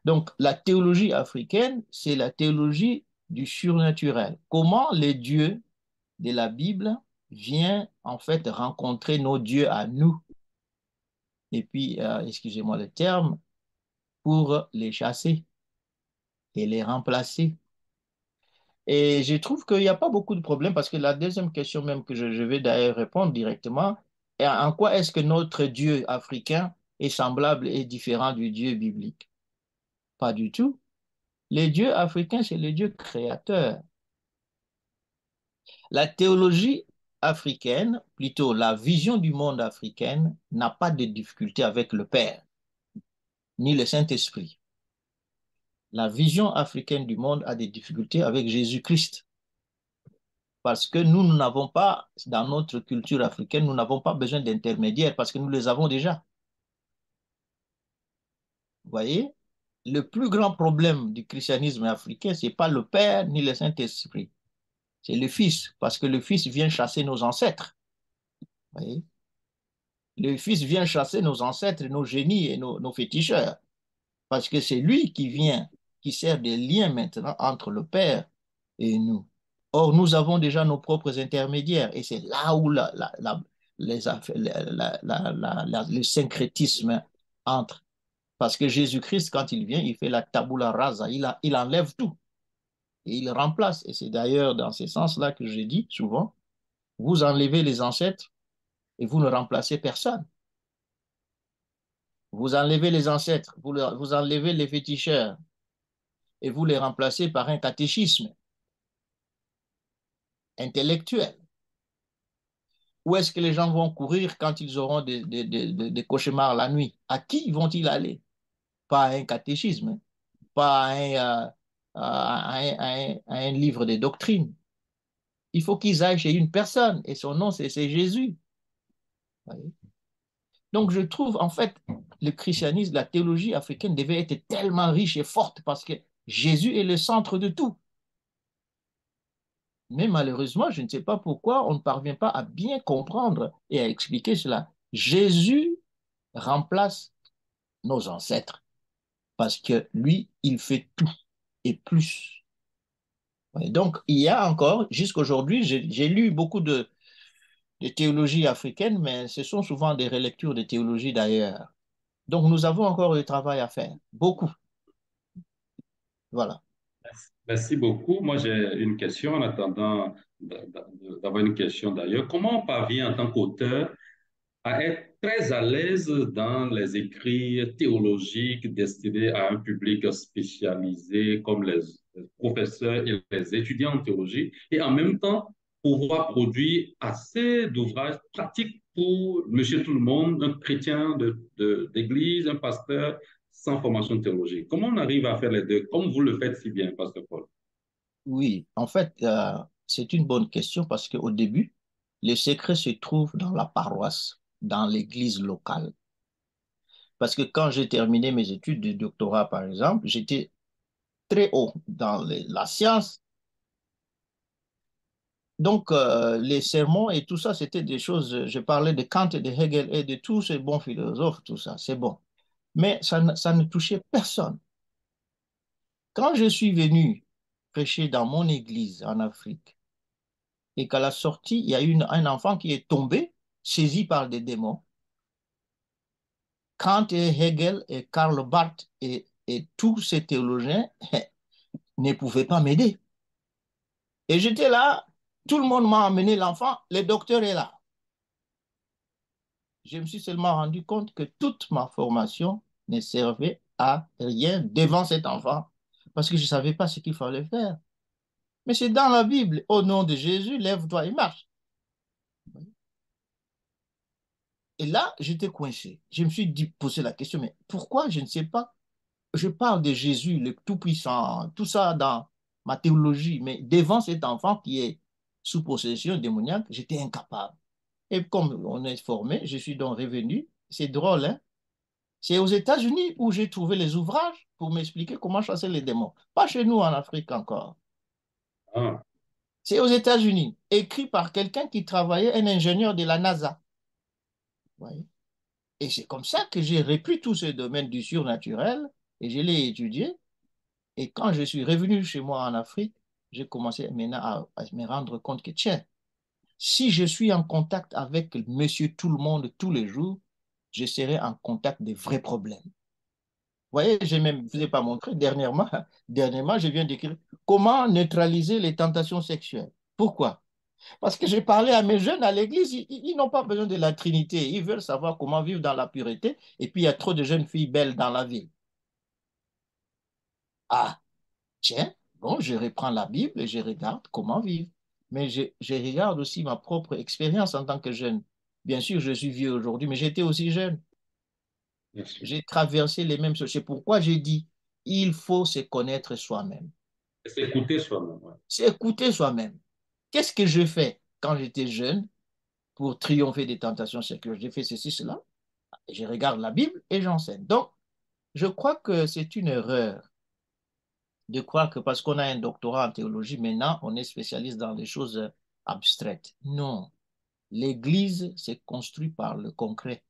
Donc, la théologie africaine, c'est la théologie du surnaturel. Comment les dieux de la Bible vient en fait rencontrer nos dieux à nous, et puis, excusez-moi le terme, pour les chasser et les remplacer. Et je trouve qu'il n'y a pas beaucoup de problèmes parce que la deuxième question même que je vais d'ailleurs répondre directement, est en quoi est-ce que notre Dieu africain est semblable et différent du Dieu biblique? Pas du tout. Le Dieu africain, c'est le Dieu créateur. La théologie africaine, plutôt la vision du monde africaine, n'a pas de difficulté avec le Père, ni le Saint-Esprit. La vision africaine du monde a des difficultés avec Jésus-Christ. Parce que nous n'avons pas, dans notre culture africaine, nous n'avons pas besoin d'intermédiaires parce que nous les avons déjà. Vous voyez? Le plus grand problème du christianisme africain, ce n'est pas le Père ni le Saint-Esprit. C'est le Fils, parce que le Fils vient chasser nos ancêtres. Vous voyez? Le Fils vient chasser nos ancêtres, nos génies et nos féticheurs. Parce que c'est lui qui vient, qui sert de lien maintenant entre le Père et nous. Or, nous avons déjà nos propres intermédiaires et c'est là où le syncrétisme entre. Parce que Jésus-Christ, quand il vient, il fait la tabula rasa, il enlève tout et il remplace. Et c'est d'ailleurs dans ce sens-là que je dis souvent, vous enlevez les ancêtres et vous ne remplacez personne. Vous enlevez les ancêtres, vous enlevez les féticheurs et vous les remplacez par un catéchisme intellectuel. Où est-ce que les gens vont courir quand ils auront des cauchemars la nuit? À qui vont-ils aller? Pas à un catéchisme, hein? Pas à un livre de doctrine. Il faut qu'ils aillent chez une personne et son nom, c'est Jésus. Donc, je trouve, en fait, le christianisme, la théologie africaine devait être tellement riche et forte parce que Jésus est le centre de tout. Mais malheureusement, je ne sais pas pourquoi on ne parvient pas à bien comprendre et à expliquer cela. Jésus remplace nos ancêtres parce que lui, il fait tout et plus. Et donc, il y a encore, jusqu'à aujourd'hui, j'ai lu beaucoup de théologie africaine, mais ce sont souvent des relectures de théologie d'ailleurs. Donc, nous avons encore du travail à faire, beaucoup. Voilà. Merci beaucoup. Moi, j'ai une question en attendant d'avoir une question d'ailleurs. Comment on parvient en tant qu'auteur à être très à l'aise dans les écrits théologiques destinés à un public spécialisé comme les professeurs et les étudiants en théologie, et en même temps pouvoir produire assez d'ouvrages pratiques pour monsieur tout le monde, un chrétien d'église, un pasteur sans formation théologique. Comment on arrive à faire les deux, comme vous le faites si bien, pasteur Paul? Oui, en fait, c'est une bonne question parce qu'au début, le secret se trouve dans la paroisse, dans l'église locale. Parce que quand j'ai terminé mes études de doctorat, par exemple, j'étais très haut dans la science. Donc, les sermons et tout ça, c'était des choses, je parlais de Kant et de Hegel et de tous ces bons philosophes, tout ça, c'est bon. Mais ça ne touchait personne. Quand je suis venu prêcher dans mon église en Afrique, et qu'à la sortie, il y a eu un enfant qui est tombé, saisi par des démons. Kant et Hegel et Karl Barth et tous ces théologiens ne pouvaient pas m'aider. Et j'étais là, tout le monde m'a amené l'enfant, le docteur est là. Je me suis seulement rendu compte que toute ma formation ne servait à rien devant cet enfant, parce que je ne savais pas ce qu'il fallait faire. Mais c'est dans la Bible, au nom de Jésus, lève-toi et marche. Et là, j'étais coincé. Je me suis dit, posé la question, mais pourquoi je ne sais pas? Je parle de Jésus, le Tout-Puissant, tout ça dans ma théologie, mais devant cet enfant qui est sous possession démoniaque, j'étais incapable. Et comme on est formé, je suis donc revenu. C'est drôle, hein? C'est aux États-Unis où j'ai trouvé les ouvrages pour m'expliquer comment chasser les démons. Pas chez nous en Afrique encore. Ah, C'est aux États-Unis, écrit par quelqu'un qui travaillait, un ingénieur de la NASA. Vous voyez. Et c'est comme ça que j'ai repris tous ces domaines du surnaturel et je l'ai étudié. Et quand je suis revenu chez moi en Afrique, j'ai commencé maintenant à me rendre compte que, tiens, si je suis en contact avec monsieur tout le monde tous les jours, je serai en contact des vrais problèmes. Vous voyez, je ne même vous ai pas montré dernièrement, je viens d'écrire comment neutraliser les tentations sexuelles. Pourquoi? Parce que j'ai parlé à mes jeunes à l'église, ils n'ont pas besoin de la Trinité. Ils veulent savoir comment vivre dans la pureté. Et puis, il y a trop de jeunes filles belles dans la ville. Ah, tiens, bon, je reprends la Bible et je regarde comment vivre. Mais je regarde aussi ma propre expérience en tant que jeune. Bien sûr, je suis vieux aujourd'hui, mais j'étais aussi jeune. bien sûr. J'ai traversé les mêmes choses. C'est pourquoi j'ai dit, il faut se connaître soi-même. C'est écouter soi-même. Ouais. C'est écouter soi-même. Qu'est-ce que je fais quand j'étais jeune pour triompher des tentations sexuelles? J'ai fait ceci, cela. Je regarde la Bible et j'enseigne. Donc, je crois que c'est une erreur de croire que parce qu'on a un doctorat en théologie, maintenant, on est spécialiste dans les choses abstraites. Non. L'Église s'est construite par le concret.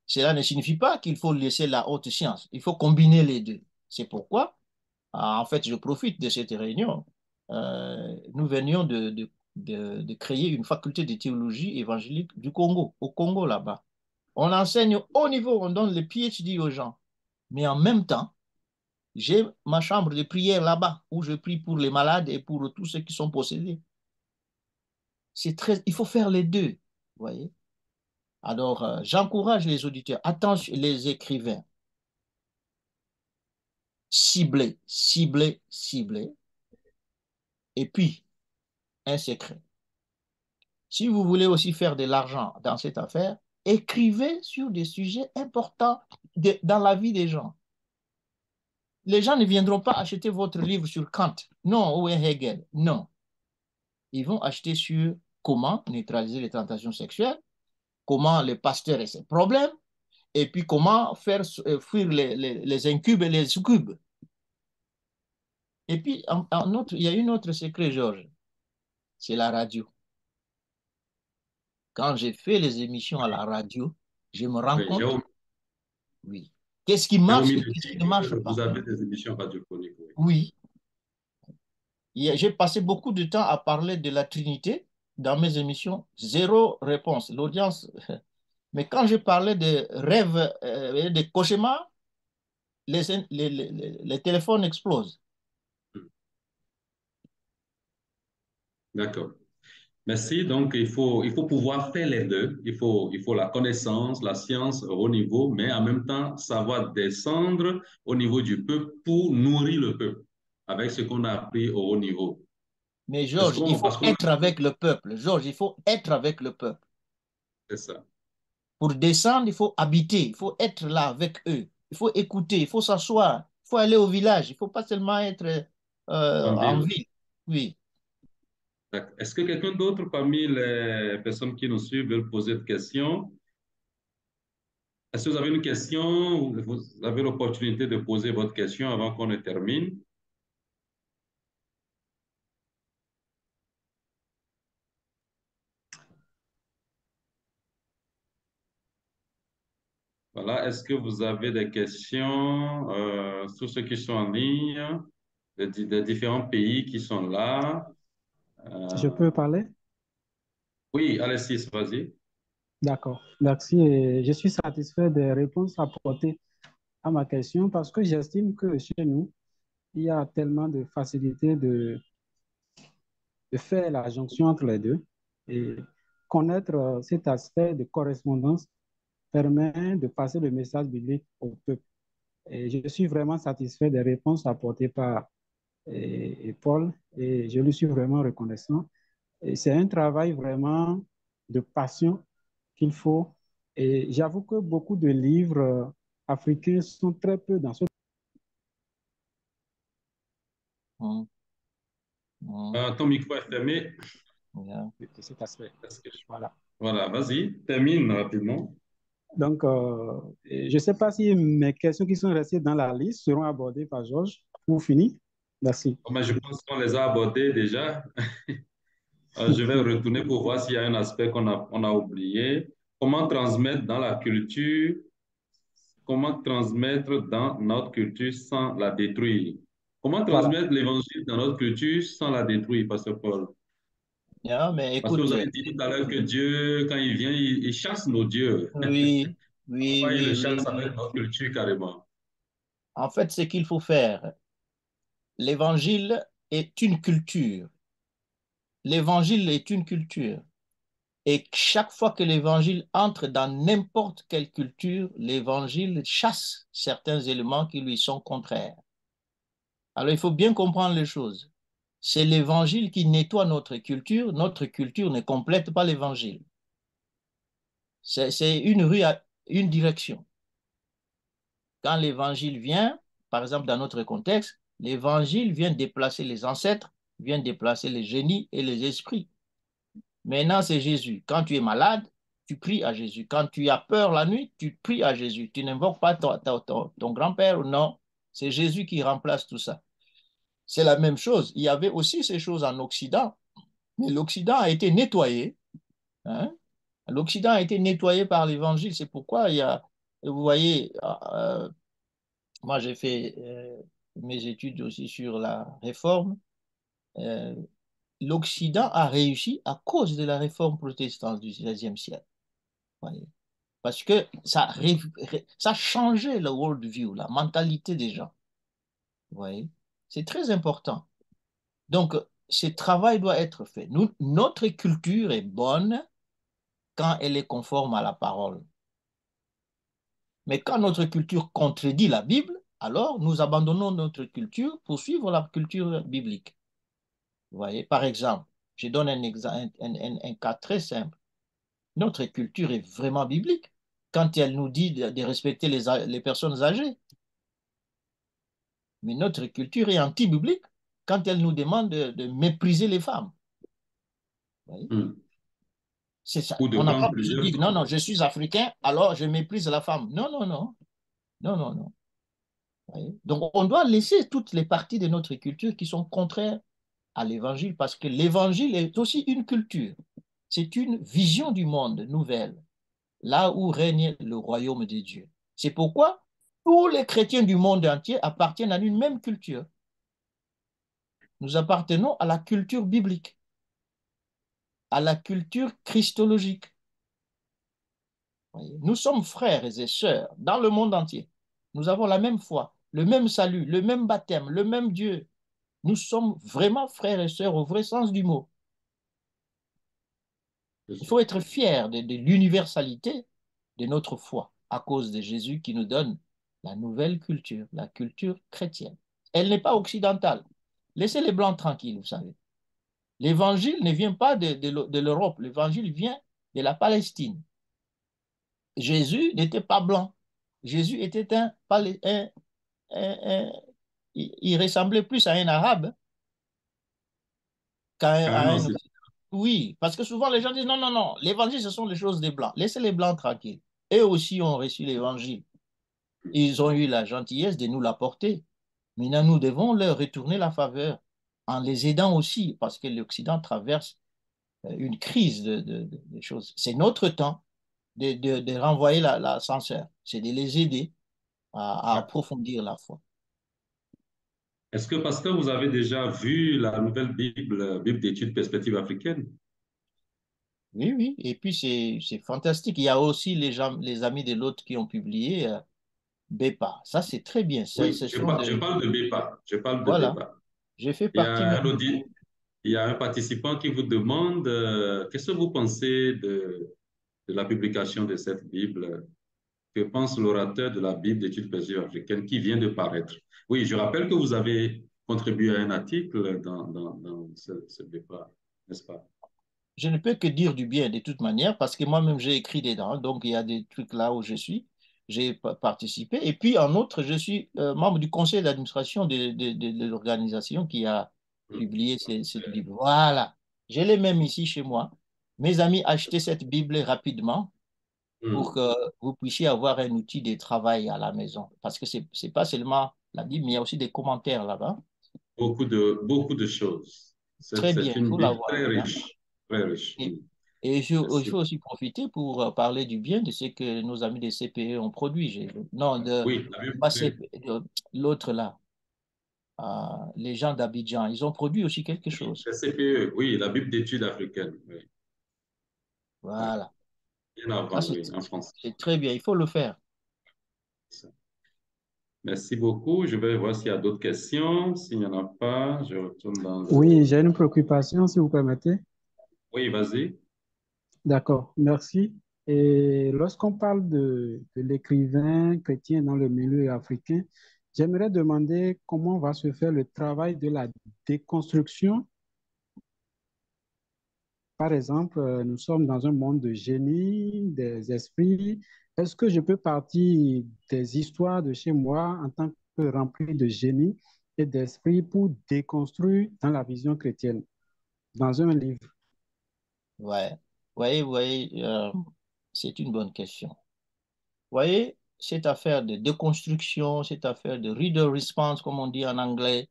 Cela ne signifie pas qu'il faut laisser la haute science. Il faut combiner les deux. C'est pourquoi, en fait, je profite de cette réunion. Nous venions de créer une faculté de théologie évangélique du Congo, au Congo là-bas. On enseigne au niveau, on donne le PhD aux gens. Mais en même temps, j'ai ma chambre de prière là-bas où je prie pour les malades et pour tous ceux qui sont possédés. Il faut faire les deux, vous voyez. Alors, j'encourage les auditeurs, attention, les écrivains, ciblez, ciblez, ciblez. Et puis, un secret. Si vous voulez aussi faire de l'argent dans cette affaire, écrivez sur des sujets importants dans la vie des gens. Les gens ne viendront pas acheter votre livre sur Kant, non, ou Hegel, non. Ils vont acheter sur comment neutraliser les tentations sexuelles comment le pasteur et ses problèmes, et puis comment faire fuir les incubes et les succubes. Et puis, il y a un autre secret, Georges, c'est la radio. Quand j'ai fait les émissions à la radio, je me rends Oui, compte, oui, qu'est-ce qui marche Jérôme et de qu'est-ce qui dire ne marche que pas. vous avez des émissions radiophoniques. Oui. Oui, j'ai passé beaucoup de temps à parler de la Trinité dans mes émissions, zéro réponse. L'audience, mais quand je parlais de rêves, de cauchemars, les téléphones explosent. D'accord. Merci. Donc, il faut pouvoir faire les deux. Il faut la connaissance, la science au haut niveau, mais en même temps, savoir descendre au niveau du peuple pour nourrir le peuple avec ce qu'on a appris au haut niveau. Mais Est-ce Georges, il qu'on, faut parce qu'on a, être avec le peuple. Georges, il faut être avec le peuple. c'est ça. Pour descendre, il faut habiter, il faut être là avec eux. Il faut écouter, il faut s'asseoir, il faut aller au village. Il ne faut pas seulement être En en ville. ville. Oui. D'accord. Est-ce que quelqu'un d'autre parmi les personnes qui nous suivent veut poser une question? Est-ce que vous avez une question? Vous avez l'opportunité de poser votre question avant qu'on ne termine. Voilà. Est-ce que vous avez des questions sur ceux qui sont en ligne, des différents pays qui sont là? Je peux Euh, parler? oui, Alexis, vas-y. D'accord. Merci. Et je suis satisfait des réponses apportées à ma question parce que j'estime que chez nous, il y a tellement de facilité de faire la jonction entre les deux. Et connaître cet aspect de correspondance permet de passer le message biblique au peuple. Et je suis vraiment satisfait des réponses apportées par Paul et je lui suis vraiment reconnaissant. Et c'est un travail vraiment de passion qu'il faut. Et j'avoue que beaucoup de livres africains sont très peu dans ce Mm, mm, Ton micro est fermé. yeah. de cet aspect. Est-ce que Voilà. Voilà, vas-y, termine rapidement. Donc, je ne sais pas si mes questions qui sont restées dans la liste seront abordées par Georges pour finir. Merci. Oh, mais je pense qu'on les a abordés déjà. Je vais retourner pour voir s'il y a un aspect on a oublié. Comment transmettre dans la culture, comment transmettre dans notre culture sans la détruire? Comment Voilà. transmettre l'évangile dans notre culture sans la détruire, Pasteur Paul? Yeah, mais Parce que écoute, vous avez dit tout à l'heure que Dieu, quand il vient, il chasse nos dieux. oui, oui, Parfois, il le oui, oui, chasse avec oui. notre culture carrément. En fait, ce qu'il faut faire, l'évangile est une culture. L'évangile est une culture. Et chaque fois que l'évangile entre dans n'importe quelle culture, l'évangile chasse certains éléments qui lui sont contraires. Alors, il faut bien comprendre les choses. C'est l'évangile qui nettoie notre culture. Notre culture ne complète pas l'évangile. C'est une rue à une direction. Quand l'évangile vient, par exemple dans notre contexte, l'évangile vient déplacer les ancêtres, vient déplacer les génies et les esprits. Maintenant, c'est Jésus. Quand tu es malade, tu pries à Jésus. Quand tu as peur la nuit, tu pries à Jésus. Tu n'invoques pas ton grand-père, non. C'est Jésus qui remplace tout ça. C'est la même chose. Il y avait aussi ces choses en Occident, mais l'Occident a été nettoyé. Hein? L'Occident a été nettoyé par l'Évangile. C'est pourquoi il y a, vous voyez, moi j'ai fait mes études aussi sur la réforme. Euh, L'Occident a réussi à cause de la réforme protestante du XVIe siècle. Voyez. Parce que ça changeait le world view, la mentalité des gens. Vous voyez. C'est très important. Donc, ce travail doit être fait. Notre culture est bonne quand elle est conforme à la parole. Mais quand notre culture contredit la Bible, alors nous abandonnons notre culture pour suivre la culture biblique. Vous voyez, par exemple, je donne un cas très simple. Notre culture est vraiment biblique quand elle nous dit de respecter les personnes âgées. Mais notre culture est anti-biblique quand elle nous demande de mépriser les femmes. Vous voyez? Hmm. C'est ça. ou de On n'a prendre pas besoin de plusieurs dire, non, femmes. non, je suis africain, alors je méprise la femme. Non, non, non. Non, non, non. Vous voyez. Donc, on doit laisser toutes les parties de notre culture qui sont contraires à l'évangile, parce que l'évangile est aussi une culture. C'est une vision du monde nouvelle, là où règne le royaume de Dieu. C'est pourquoi tous les chrétiens du monde entier appartiennent à une même culture. Nous appartenons à la culture biblique, à la culture christologique. Nous sommes frères et sœurs dans le monde entier. Nous avons la même foi, le même salut, le même baptême, le même Dieu. Nous sommes vraiment frères et sœurs au vrai sens du mot. C'est Il ça. faut être fier de l'universalité de notre foi à cause de Jésus qui nous donne la nouvelle culture, la culture chrétienne. Elle n'est pas occidentale. Laissez les Blancs tranquilles, vous savez. L'évangile ne vient pas de l'Europe, l'évangile vient de la Palestine. Jésus n'était pas blanc. Jésus était un- il ressemblait plus à un arabe qu'à Carrément, un occidental. Oui, parce que souvent les gens disent non, non, non, l'évangile, ce sont les choses des blancs. Laissez les blancs tranquilles. Eux aussi ont reçu l'évangile. Ils ont eu la gentillesse de nous l'apporter. Maintenant, nous devons leur retourner la faveur en les aidant aussi, parce que l'Occident traverse une crise de choses. C'est notre temps de renvoyer l'ascenseur. C'est de les aider à d'accord. approfondir la foi. Est-ce que, Pasteur, vous avez déjà vu la nouvelle Bible, Bible d'études perspectives africaines? Oui, oui. Et puis, c'est fantastique. Il y a aussi les amis de l'autre qui ont publié BEPA. Ça, c'est très bien. Oui, Ce sont je parle de BEPA. Je parle de Voilà. BEPA. J'ai fait Il y partie a même un audit, il y a un participant qui vous demande qu'est-ce que vous pensez de la publication de cette Bible? Que pense l'orateur de la Bible d'études perspectives africaines qui vient de paraître? Oui, je rappelle que vous avez contribué à un article dans ce BEPA, n'est-ce pas? Je ne peux que dire du bien de toute manière parce que moi-même j'ai écrit dedans. Donc il y a des trucs là où je suis. J'ai participé. Et puis en outre, je suis membre du conseil d'administration de l'organisation qui a publié cette Bible. Voilà. Je l'ai même ici chez moi. Mes amis, achetez cette Bible rapidement pour Hmm. que vous puissiez avoir un outil de travail à la maison. Parce que c'est pas seulement la Bible, mais il y a aussi des commentaires là-bas. Beaucoup de choses. Très bien, C'est il une faut Bible l'avoir très dedans. riche, très riche. Et, Oui. il Merci. faut aussi profiter pour parler du bien de ce que nos amis des CPE ont produit. Non, Oui, la Bible, pas oui. CPE, l'autre là, les gens d'Abidjan, ils ont produit aussi quelque chose. La CPE, oui, la Bible d'études africaines. Oui. Ouais. Voilà. Bien Ça, avant, oui, en France. c'est très bien, il faut le faire. Merci beaucoup. Je vais voir s'il y a d'autres questions. S'il n'y en a pas, je retourne dans Oui, le... j'ai une préoccupation, si vous permettez. Oui, vas-y. D'accord, merci. Et lorsqu'on parle de l'écrivain chrétien dans le milieu africain, j'aimerais demander comment va se faire le travail de la déconstruction. Par exemple, nous sommes dans un monde de génie, des esprits. Est-ce que je peux partir des histoires de chez moi en tant que rempli de génie et d'esprit pour déconstruire dans la vision chrétienne, dans un livre? Ouais. Vous voyez, c'est une bonne question. Vous voyez, cette affaire de déconstruction, cette affaire de reader response, comme on dit en anglais,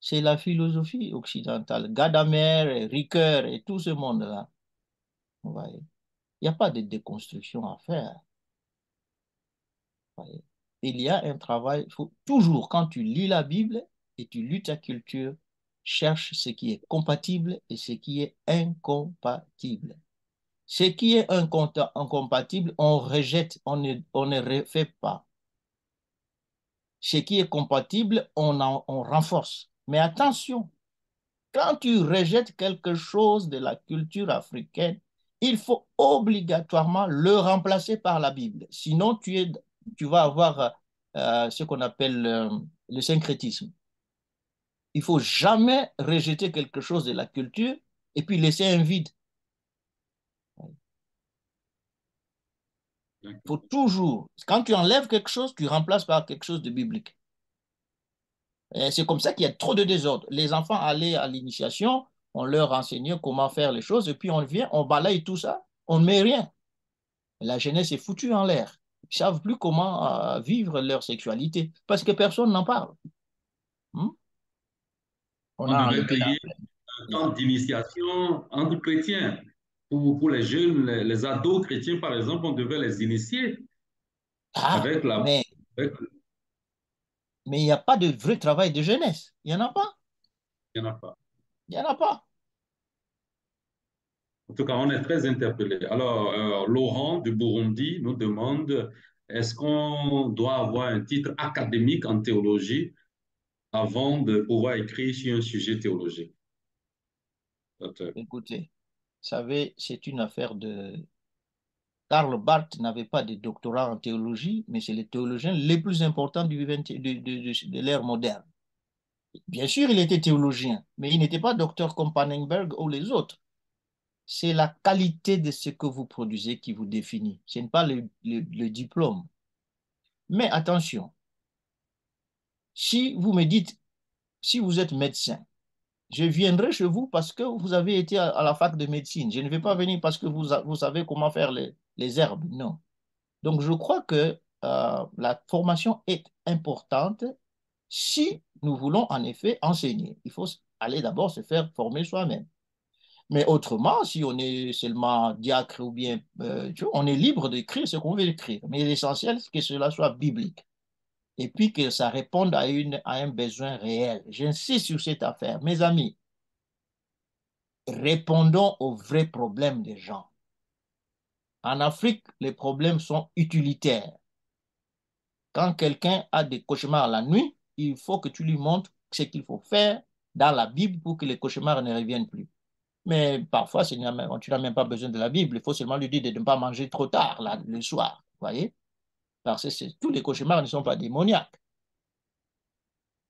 c'est la philosophie occidentale. Gadamer, et Ricoeur et tout ce monde-là. Vous voyez. Il n'y a pas de déconstruction à faire. Vous voyez. Il y a un travail, il faut toujours, quand tu lis la Bible et tu lis ta culture, cherche ce qui est compatible et ce qui est incompatible. Ce qui est incompatible, on rejette, on ne refait pas. Ce qui est compatible, on renforce. Mais attention, quand tu rejettes quelque chose de la culture africaine, il faut obligatoirement le remplacer par la Bible. Sinon, tu vas avoir ce qu'on appelle le syncrétisme. Il faut jamais rejeter quelque chose de la culture et puis laisser un vide. Il faut toujours, quand tu enlèves quelque chose, tu remplaces par quelque chose de biblique. Et c'est comme ça qu'il y a trop de désordre. Les enfants allaient à l'initiation, on leur enseignait comment faire les choses, et puis on vient, on balaye tout ça, On ne met rien. La jeunesse est foutue en l'air. Ils ne savent plus comment vivre leur sexualité parce que personne n'en parle. Hmm? On On a devrait enlevé créer un la- temps d'initiation entre chrétiens. Pour les jeunes, les ados chrétiens, par exemple, on devrait les initier Ah, avec la... avec- mais il n'y a pas de vrai travail de jeunesse. Il n'y en a pas. il n'y en a pas. Il n'y en a pas. En tout cas, on est très interpellé. Alors, Laurent du Burundi nous demande, est-ce qu'on doit avoir un titre académique en théologie avant de pouvoir écrire sur un sujet théologique? Docteur. Écoutez, vous savez, c'est une affaire de... Karl Barth n'avait pas de doctorat en théologie, mais c'est le théologien le plus important de l'ère moderne. Bien sûr, il était théologien, mais il n'était pas docteur comme Pannenberg ou les autres. C'est la qualité de ce que vous produisez qui vous définit. Ce n'est pas le diplôme. Mais attention, si vous me dites, si vous êtes médecin, je viendrai chez vous parce que vous avez été à la fac de médecine. Je ne vais pas venir parce que vous savez comment faire les herbes. Non. Donc, je crois que la formation est importante si nous voulons en effet enseigner. Il faut aller d'abord se faire former soi-même. Mais autrement, si on est seulement diacre ou bien, tu vois, on est libre d'écrire ce qu'on veut écrire. Mais l'essentiel, c'est que cela soit biblique. Et puis que ça réponde à un besoin réel. J'insiste sur cette affaire. Mes amis, répondons aux vrais problèmes des gens. En Afrique, les problèmes sont utilitaires. Quand quelqu'un a des cauchemars la nuit, il faut que tu lui montres ce qu'il faut faire dans la Bible pour que les cauchemars ne reviennent plus. Mais parfois, tu n'as même pas besoin de la Bible. Il faut seulement lui dire de ne pas manger trop tard le soir. Vous voyez? Parce que tous les cauchemars ne sont pas démoniaques.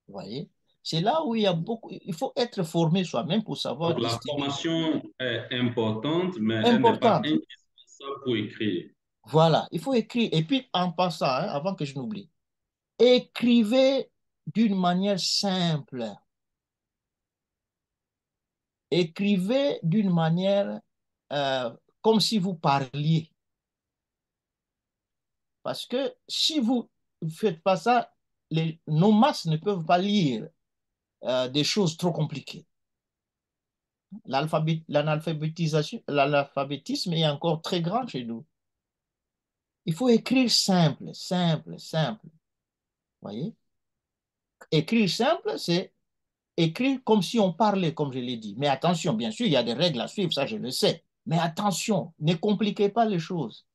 Vous voyez? C'est là où il y a beaucoup. Il faut être formé soi-même pour savoir Donc, la distinguer. formation est importante, mais elle n'est pas Importante. indispensable pour écrire. Voilà. Il faut écrire. Et puis, en passant, hein, avant que je n'oublie, écrivez d'une manière simple. Écrivez d'une manière euh, comme si vous parliez. Parce que si vous ne faites pas ça, nos masses ne peuvent pas lire des choses trop compliquées. L'alphabétisme est encore très grand chez nous. Il faut écrire simple, simple, simple. Voyez? Écrire simple, c'est écrire comme si on parlait, comme je l'ai dit. Mais attention, bien sûr, il y a des règles à suivre, ça je le sais. Mais attention, ne compliquez pas les choses.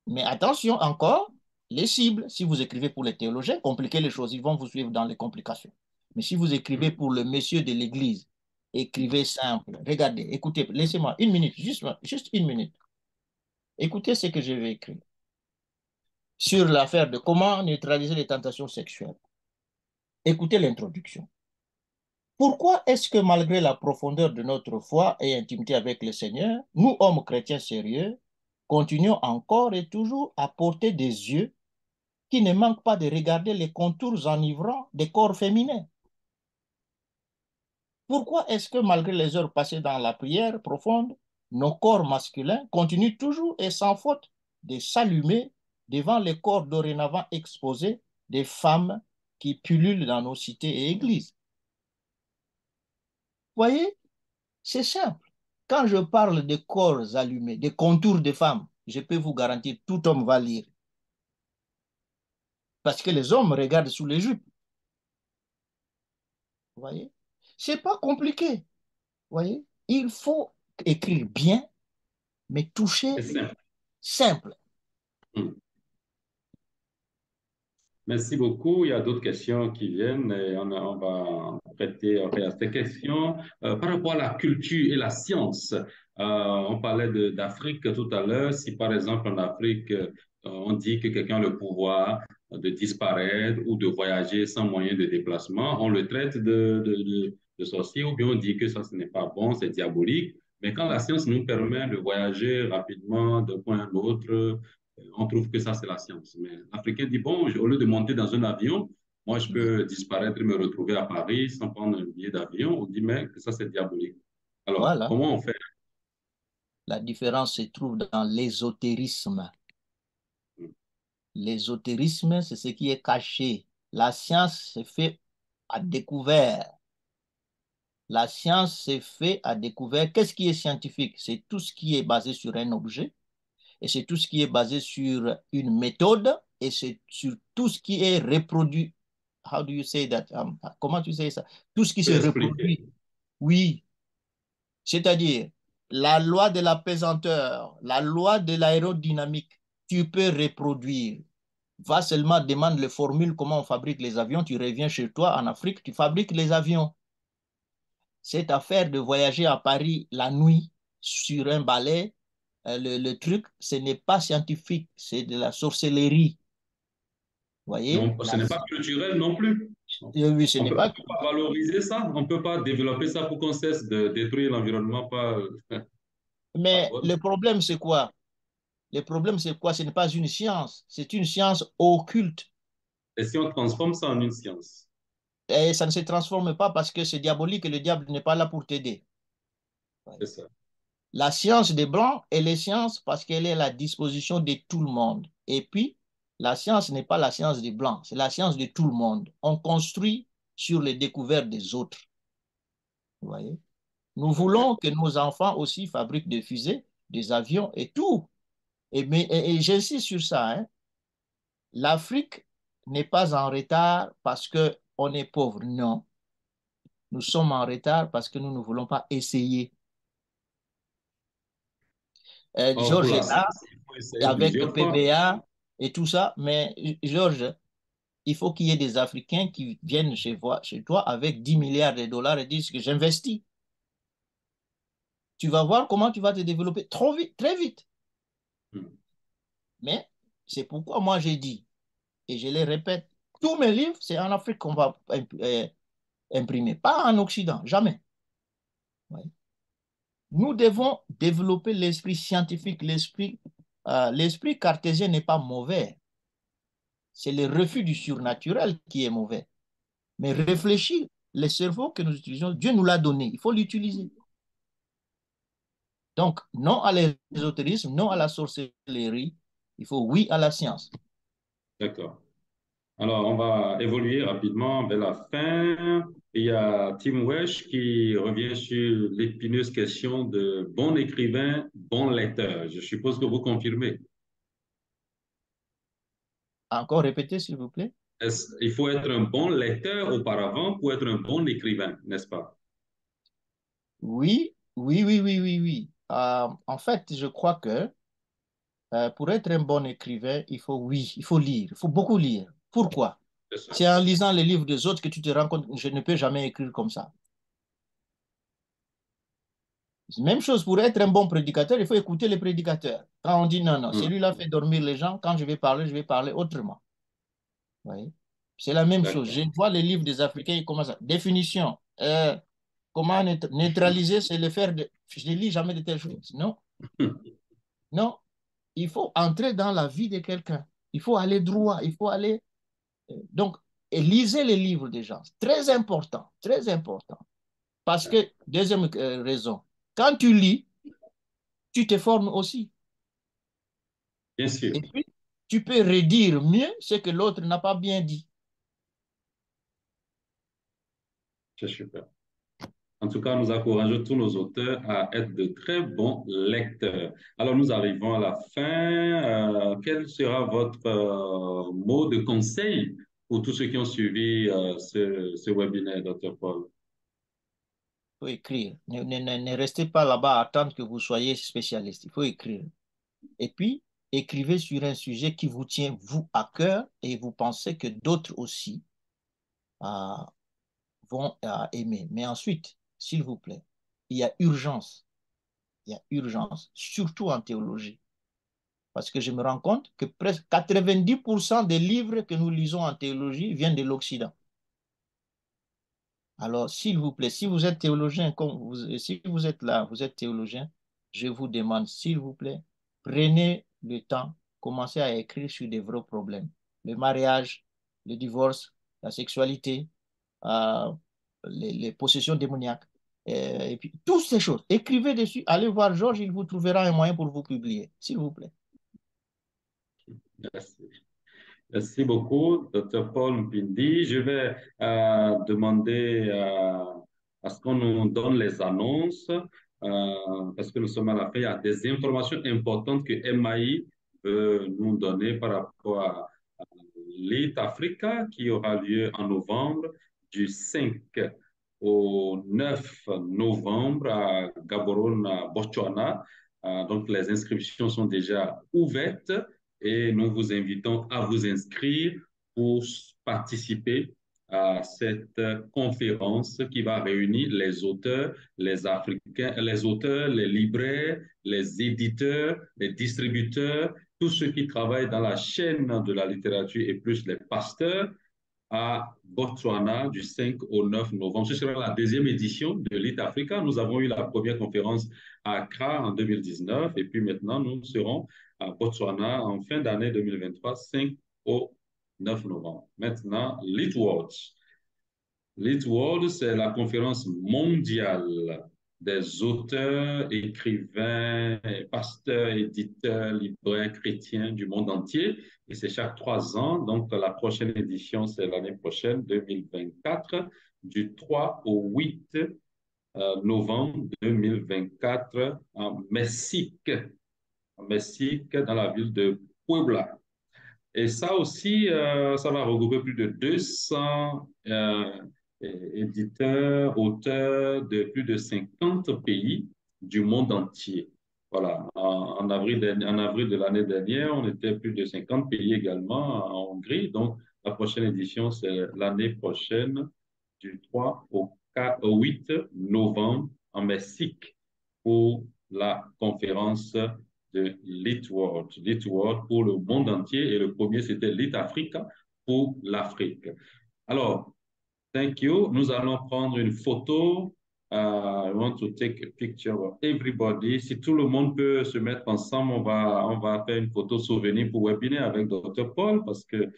Mais attention encore, les cibles, si vous écrivez pour les théologiens, compliquez les choses, ils vont vous suivre dans les complications. Mais si vous écrivez pour le monsieur de l'église, écrivez simple. Regardez, écoutez, laissez-moi une minute, juste une minute. Écoutez ce que je vais écrire sur l'affaire de comment neutraliser les tentations sexuelles. Écoutez l'introduction. Pourquoi est-ce que malgré la profondeur de notre foi et intimité avec le Seigneur, nous, hommes chrétiens sérieux, continuons encore et toujours à porter des yeux qui ne manquent pas de regarder les contours enivrants des corps féminins? Pourquoi est-ce que malgré les heures passées dans la prière profonde, nos corps masculins continuent toujours et sans faute de s'allumer devant les corps dorénavant exposés des femmes qui pullulent dans nos cités et églises? Vous voyez, c'est simple. Quand je parle de corps allumés, des contours de femmes, je peux vous garantir, tout homme va lire. Parce que les hommes regardent sous les jupes. Vous voyez? C'est pas compliqué. Vous voyez? Il faut écrire bien, mais toucher C'est simple. simple. Hmm. Merci beaucoup. Il y a d'autres questions qui viennent et on va prêter à ces questions. Par rapport à la culture et la science, on parlait d'Afrique tout à l'heure. Si par exemple en Afrique, on dit que quelqu'un a le pouvoir de disparaître ou de voyager sans moyen de déplacement, on le traite de sorcier ou bien on dit que ça, ce n'est pas bon, c'est diabolique. Mais quand la science nous permet de voyager rapidement d'un point à l'autre, on trouve que ça, c'est la science. Mais l'Africain dit, bon, au lieu de monter dans un avion, moi, je peux disparaître et me retrouver à Paris sans prendre un billet d'avion. On dit, mais que ça, c'est diabolique. Alors, Voilà. comment on fait? La différence se trouve dans l'ésotérisme. L'ésotérisme, c'est ce qui est caché. La science se fait à découvert. La science se fait à découvert. Qu'est-ce qui est scientifique? C'est tout ce qui est basé sur un objet, et c'est tout ce qui est basé sur une méthode, et c'est sur tout ce qui est reproduit. How do you say that? Comment tu sais ça? Tout ce qui Je se peux l'expliquer. reproduit. Oui, c'est-à-dire la loi de la pesanteur, la loi de l'aérodynamique, tu peux reproduire. Va seulement, demande les formules, comment on fabrique les avions, tu reviens chez toi en Afrique, tu fabriques les avions. Cette affaire de voyager à Paris la nuit sur un balai, le truc, ce n'est pas scientifique, c'est de la sorcellerie. Vous voyez? Non, ce n'est pas culturel non plus. Oui, ce On n'est peut pas. pas valoriser ça. On ne peut pas développer ça pour qu'on cesse de détruire l'environnement par Mais faute. le problème, c'est quoi? Le problème, c'est quoi? Ce n'est pas une science, c'est une science occulte. Et si on transforme ça en une science? Et ça ne se transforme pas parce que c'est diabolique et le diable n'est pas là pour t'aider. C'est ça. La science des Blancs, elle est science parce qu'elle est à la disposition de tout le monde. Et puis, la science n'est pas la science des Blancs, c'est la science de tout le monde. On construit sur les découvertes des autres. Vous voyez? Nous voulons que nos enfants aussi fabriquent des fusées, des avions et tout. Et j'insiste sur ça, hein. L'Afrique n'est pas en retard parce qu'on est pauvre. Non. Nous sommes en retard parce que nous ne voulons pas essayer. Or, pour Georges la est là science, il faut essayer avec plusieurs fois. PPA et tout ça, mais Georges, il faut qu'il y ait des Africains qui viennent chez toi avec 10 milliards de dollars et disent que j'investis. Tu vas voir comment tu vas te développer trop vite, très vite. Hmm. Mais c'est pourquoi moi j'ai dit, et je le répète, tous mes livres, c'est en Afrique qu'on va imprimer, pas en Occident, jamais. Ouais. Nous devons développer l'esprit scientifique, l'esprit cartésien n'est pas mauvais. C'est le refus du surnaturel qui est mauvais. Mais réfléchir, le cerveau que nous utilisons, Dieu nous l'a donné, il faut l'utiliser. Donc, non à l'ésotérisme, non à la sorcellerie, il faut oui à la science. D'accord. Alors, on va évoluer rapidement vers la fin. Il y a Tim Wesh qui revient sur l'épineuse question de bon écrivain, bon lecteur. Je suppose que vous confirmez. Encore répétez, s'il vous plaît. Il faut être un bon lecteur auparavant pour être un bon écrivain, n'est-ce pas? Oui, oui, oui, oui, oui, oui. En fait, je crois que pour être un bon écrivain, oui, il faut lire, il faut beaucoup lire. Pourquoi? C'est ça. C'est en lisant les livres des autres que tu te rends compte que je ne peux jamais écrire comme ça. Même chose, pour être un bon prédicateur, il faut écouter les prédicateurs. Quand on dit non, non, Hmm. celui-là fait dormir les gens, quand je vais parler autrement. Vous voyez? C'est la même chose. Je D'accord. vois les livres des Africains, ils commencent à... Définition. Comment neutraliser, c'est le faire de... Je ne lis jamais de telles choses. Non, non. Il faut entrer dans la vie de quelqu'un. Il faut aller droit. Il faut aller... Donc, et lisez les livres des gens. Très important. Très important. Parce que, deuxième raison, quand tu lis, tu te formes aussi. Bien sûr, Et puis, tu peux redire mieux ce que l'autre n'a pas bien dit. c'est super. En tout cas, nous encourageons tous nos auteurs à être de très bons lecteurs. Alors, nous arrivons à la fin. Quel sera votre mot de conseil pour tous ceux qui ont suivi ce webinaire, Dr. Paul? Il faut écrire. Ne restez pas là-bas à attendre que vous soyez spécialiste. Il faut écrire. Et puis, écrivez sur un sujet qui vous tient, vous, à cœur et vous pensez que d'autres aussi euh, vont aimer. Mais ensuite, s'il vous plaît, il y a urgence. Il y a urgence, surtout en théologie. Parce que je me rends compte que presque 90% des livres que nous lisons en théologie viennent de l'Occident. Alors, s'il vous plaît, si vous êtes théologien, si vous êtes là, vous êtes théologien, je vous demande, s'il vous plaît, prenez le temps, commencez à écrire sur des vrais problèmes. Le mariage, le divorce, la sexualité, euh, les possessions démoniaques. Et puis, toutes ces choses. Écrivez dessus. Allez voir Georges, il vous trouvera un moyen pour vous publier, s'il vous plaît. Merci. Merci beaucoup, Dr. Paul Mpindi. Je vais demander à ce qu'on nous donne les annonces, parce que nous sommes à la fin. Il y a des informations importantes que MAI veut nous donner par rapport à l'Eat Africa qui aura lieu en novembre, du 5 au 9 novembre à Gaborone, à Botswana. Donc, les inscriptions sont déjà ouvertes et nous vous invitons à vous inscrire pour participer à cette conférence qui va réunir les auteurs, les Africains, les auteurs, les libraires, les éditeurs, les distributeurs, tous ceux qui travaillent dans la chaîne de la littérature et plus les pasteurs à Botswana du 5 au 9 novembre. Ce sera la deuxième édition de l'Eat Africa. Nous avons eu la première conférence à Accra en 2019 et puis maintenant nous serons à Botswana en fin d'année 2023, 5 au 9 novembre. Maintenant, Lead World. Lead World, c'est la conférence mondiale des auteurs, écrivains, pasteurs, éditeurs, libraires, chrétiens du monde entier. Et c'est chaque 3 ans. Donc, la prochaine édition, c'est l'année prochaine, 2024, du 3 au 8 novembre 2024 en Mexique, dans la ville de Puebla. Et ça aussi, ça va regrouper plus de 200 éditeurs, auteurs de plus de 50 pays du monde entier. Voilà, en avril de l'année dernière, on était plus de 50 pays également en Hongrie. Donc, la prochaine édition, c'est l'année prochaine, du 3 au 8 novembre en Mexique pour la conférence de Lead World. Lead World pour le monde entier et le premier, c'était Lead Africa pour l'Afrique. Alors, thank you. Nous allons prendre une photo. I want to take a picture of everybody. Si tout le monde peut se mettre ensemble, on va faire une photo souvenir pour webinaire avec Dr. Paul parce que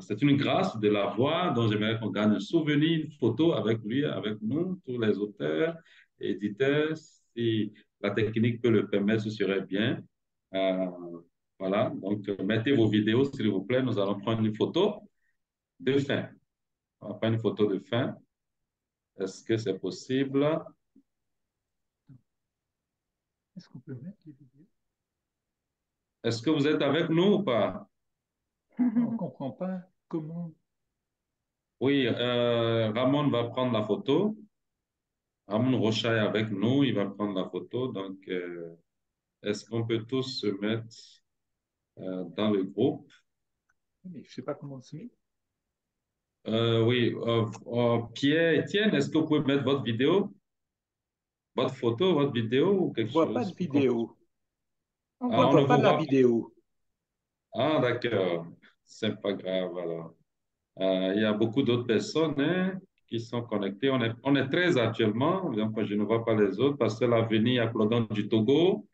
c'est une grâce de l'avoir. Donc, j'aimerais qu'on gagne un souvenir, une photo avec lui, avec nous, tous les auteurs, éditeurs. Si la technique peut le permettre, ce serait bien. Euh, voilà. Donc, mettez vos vidéos, s'il vous plaît. Nous allons prendre une photo de fin. On va prendre une photo de fin. Est-ce que c'est possible? Est-ce qu'on peut mettre les vidéos? Est-ce que vous êtes avec nous ou pas? On ne comprend pas comment. Oui, Ramon va prendre la photo. Ramon Rocha est avec nous, il va prendre la photo. Donc, est-ce qu'on peut tous se mettre dans le groupe? Mais je ne sais pas comment se met. Oui, Pierre, Étienne, est-ce que vous pouvez mettre votre vidéo, votre photo, votre vidéo ou On quelque ne voit pas chose? de vidéo. On Ah, on ne ne voit pas vous de la voit pas. vidéo. Ah, d'accord. C'est pas grave alors. Il y a beaucoup d'autres personnes hein, qui sont connectées. On est 13 actuellement, donc je ne vois pas les autres. Pasteur Laveni Applaudant du Togo,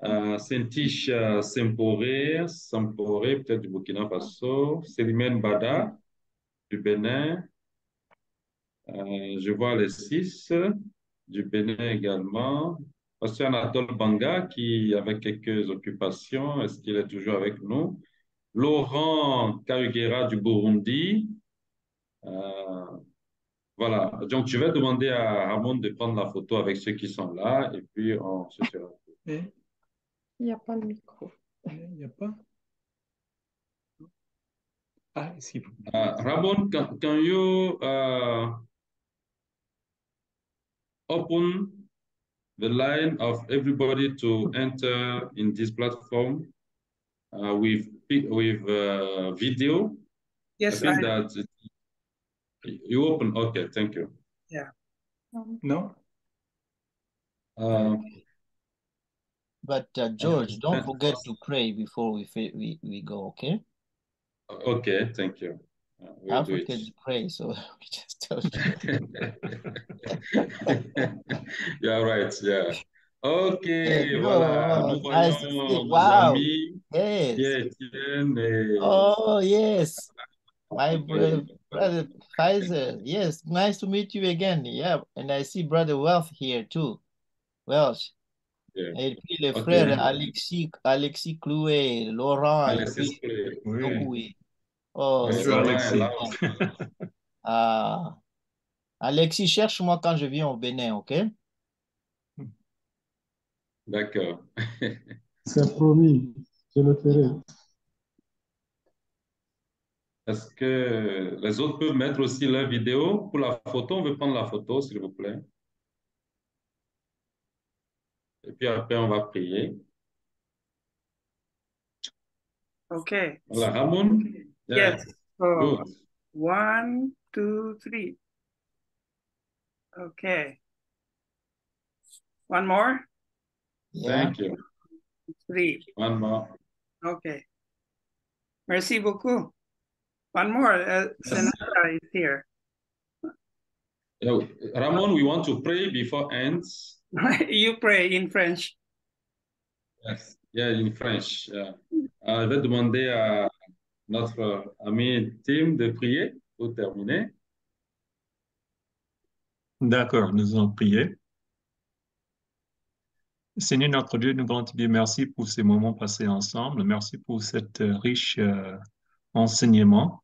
Saint-Tiche Semporé, peut-être du Burkina Faso, Célimène Bada du Bénin. Je vois les 6 du Bénin également. Pasteur Anatole Banga qui avait quelques occupations. Est-ce qu'il est toujours avec nous? Laurent Karugera du Burundi. Euh, Voilà, donc je vais demander à Ramon de prendre la photo avec ceux qui sont là et puis on se sera. Mais Il n'y a pas de micro. il n'y a pas. Ah, si vous. Ramon, can you open the line of everybody to enter in this platform with video? Yes, I think I that you open. Okay, thank you. yeah. Non? But George, don't forget to pray before we go, okay? Okay, thank you. We'll do Africa it. to pray, so we just told you. Yeah, right, yeah. OK, Yeah, voilà. no, Nous nice to see. voyons nos Wow. amis Yes. Pierre Etienne et Oh, yes. My brother Pfizer, yes, nice to meet you again. Yeah, and I see brother Wealth here too. Welsh. Yeah. Et puis les Ok. frères Alexis Clouet, Laurent, et Alexis puis Clé. beaucoup, Oui. oui. Oh, Bonjour, Laurent c'est est Alexis. là. ah. Alexis, cherche-moi quand je viens au Bénin, OK? D'accord. C'est promis, je le ferai. Est-ce que les autres peuvent mettre aussi leur vidéo pour la photo? On veut prendre la photo, s'il vous plaît. Et puis après, on va prier. Okay. Voilà, Ramon? Yeah, Yes. So good. 1, 2, 3. Okay. One more. Yeah. Thank you. 3. One more. Okay. Merci beaucoup. One more. Senata is here. Ramon, we want to pray before ends. You pray in French. Yes. Yeah, in French. Yeah. Je vais demander à notre ami Tim de prier pour terminer. D'accord, nous allons prier. Seigneur notre Dieu, nous voulons te dire merci pour ces moments passés ensemble. Merci pour cet riche enseignement.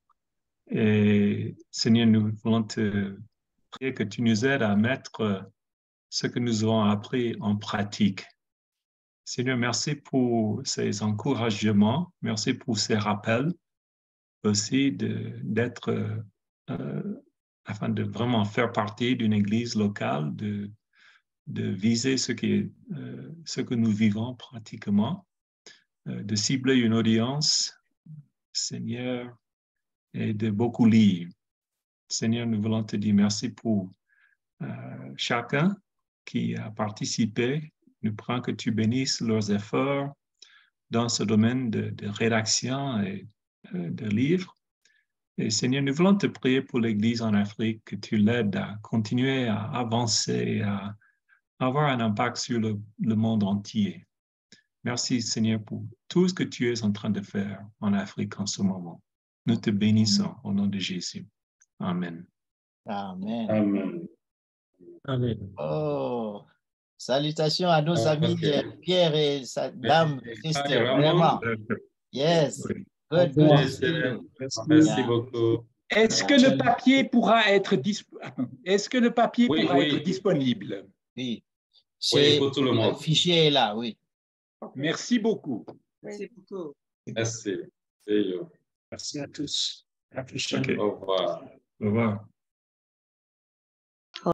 Et Seigneur, nous voulons te prier que tu nous aides à mettre ce que nous avons appris en pratique. Seigneur, merci pour ces encouragements. Merci pour ces rappels aussi d'être afin de vraiment faire partie d'une église locale, de viser ce que nous vivons pratiquement, de cibler une audience, Seigneur, et de beaucoup lire. Seigneur, nous voulons te dire merci pour chacun qui a participé. Nous prions que tu bénisses leurs efforts dans ce domaine de rédaction et de livres. Et Seigneur, nous voulons te prier pour l'Église en Afrique, que tu l'aides à continuer à avancer, à avoir un impact sur le monde entier. Merci Seigneur pour tout ce que tu es en train de faire en Afrique en ce moment. Nous te bénissons au nom de Jésus. Amen. Amen. Amen. Amen. Oh, salutations à nos amis Ok. Pierre et sa dame, Hi, sister, Ramon. vraiment. Yes. Oui. Good to see Merci, you. merci Yeah. beaucoup. Est-ce que le papier pourra être Oui, oui. disponible? Oui. Oui, pour tout le monde. Le fichier est là, oui. Merci beaucoup. Merci beaucoup. Merci. See you. Merci à tous. À la Au revoir. Au revoir.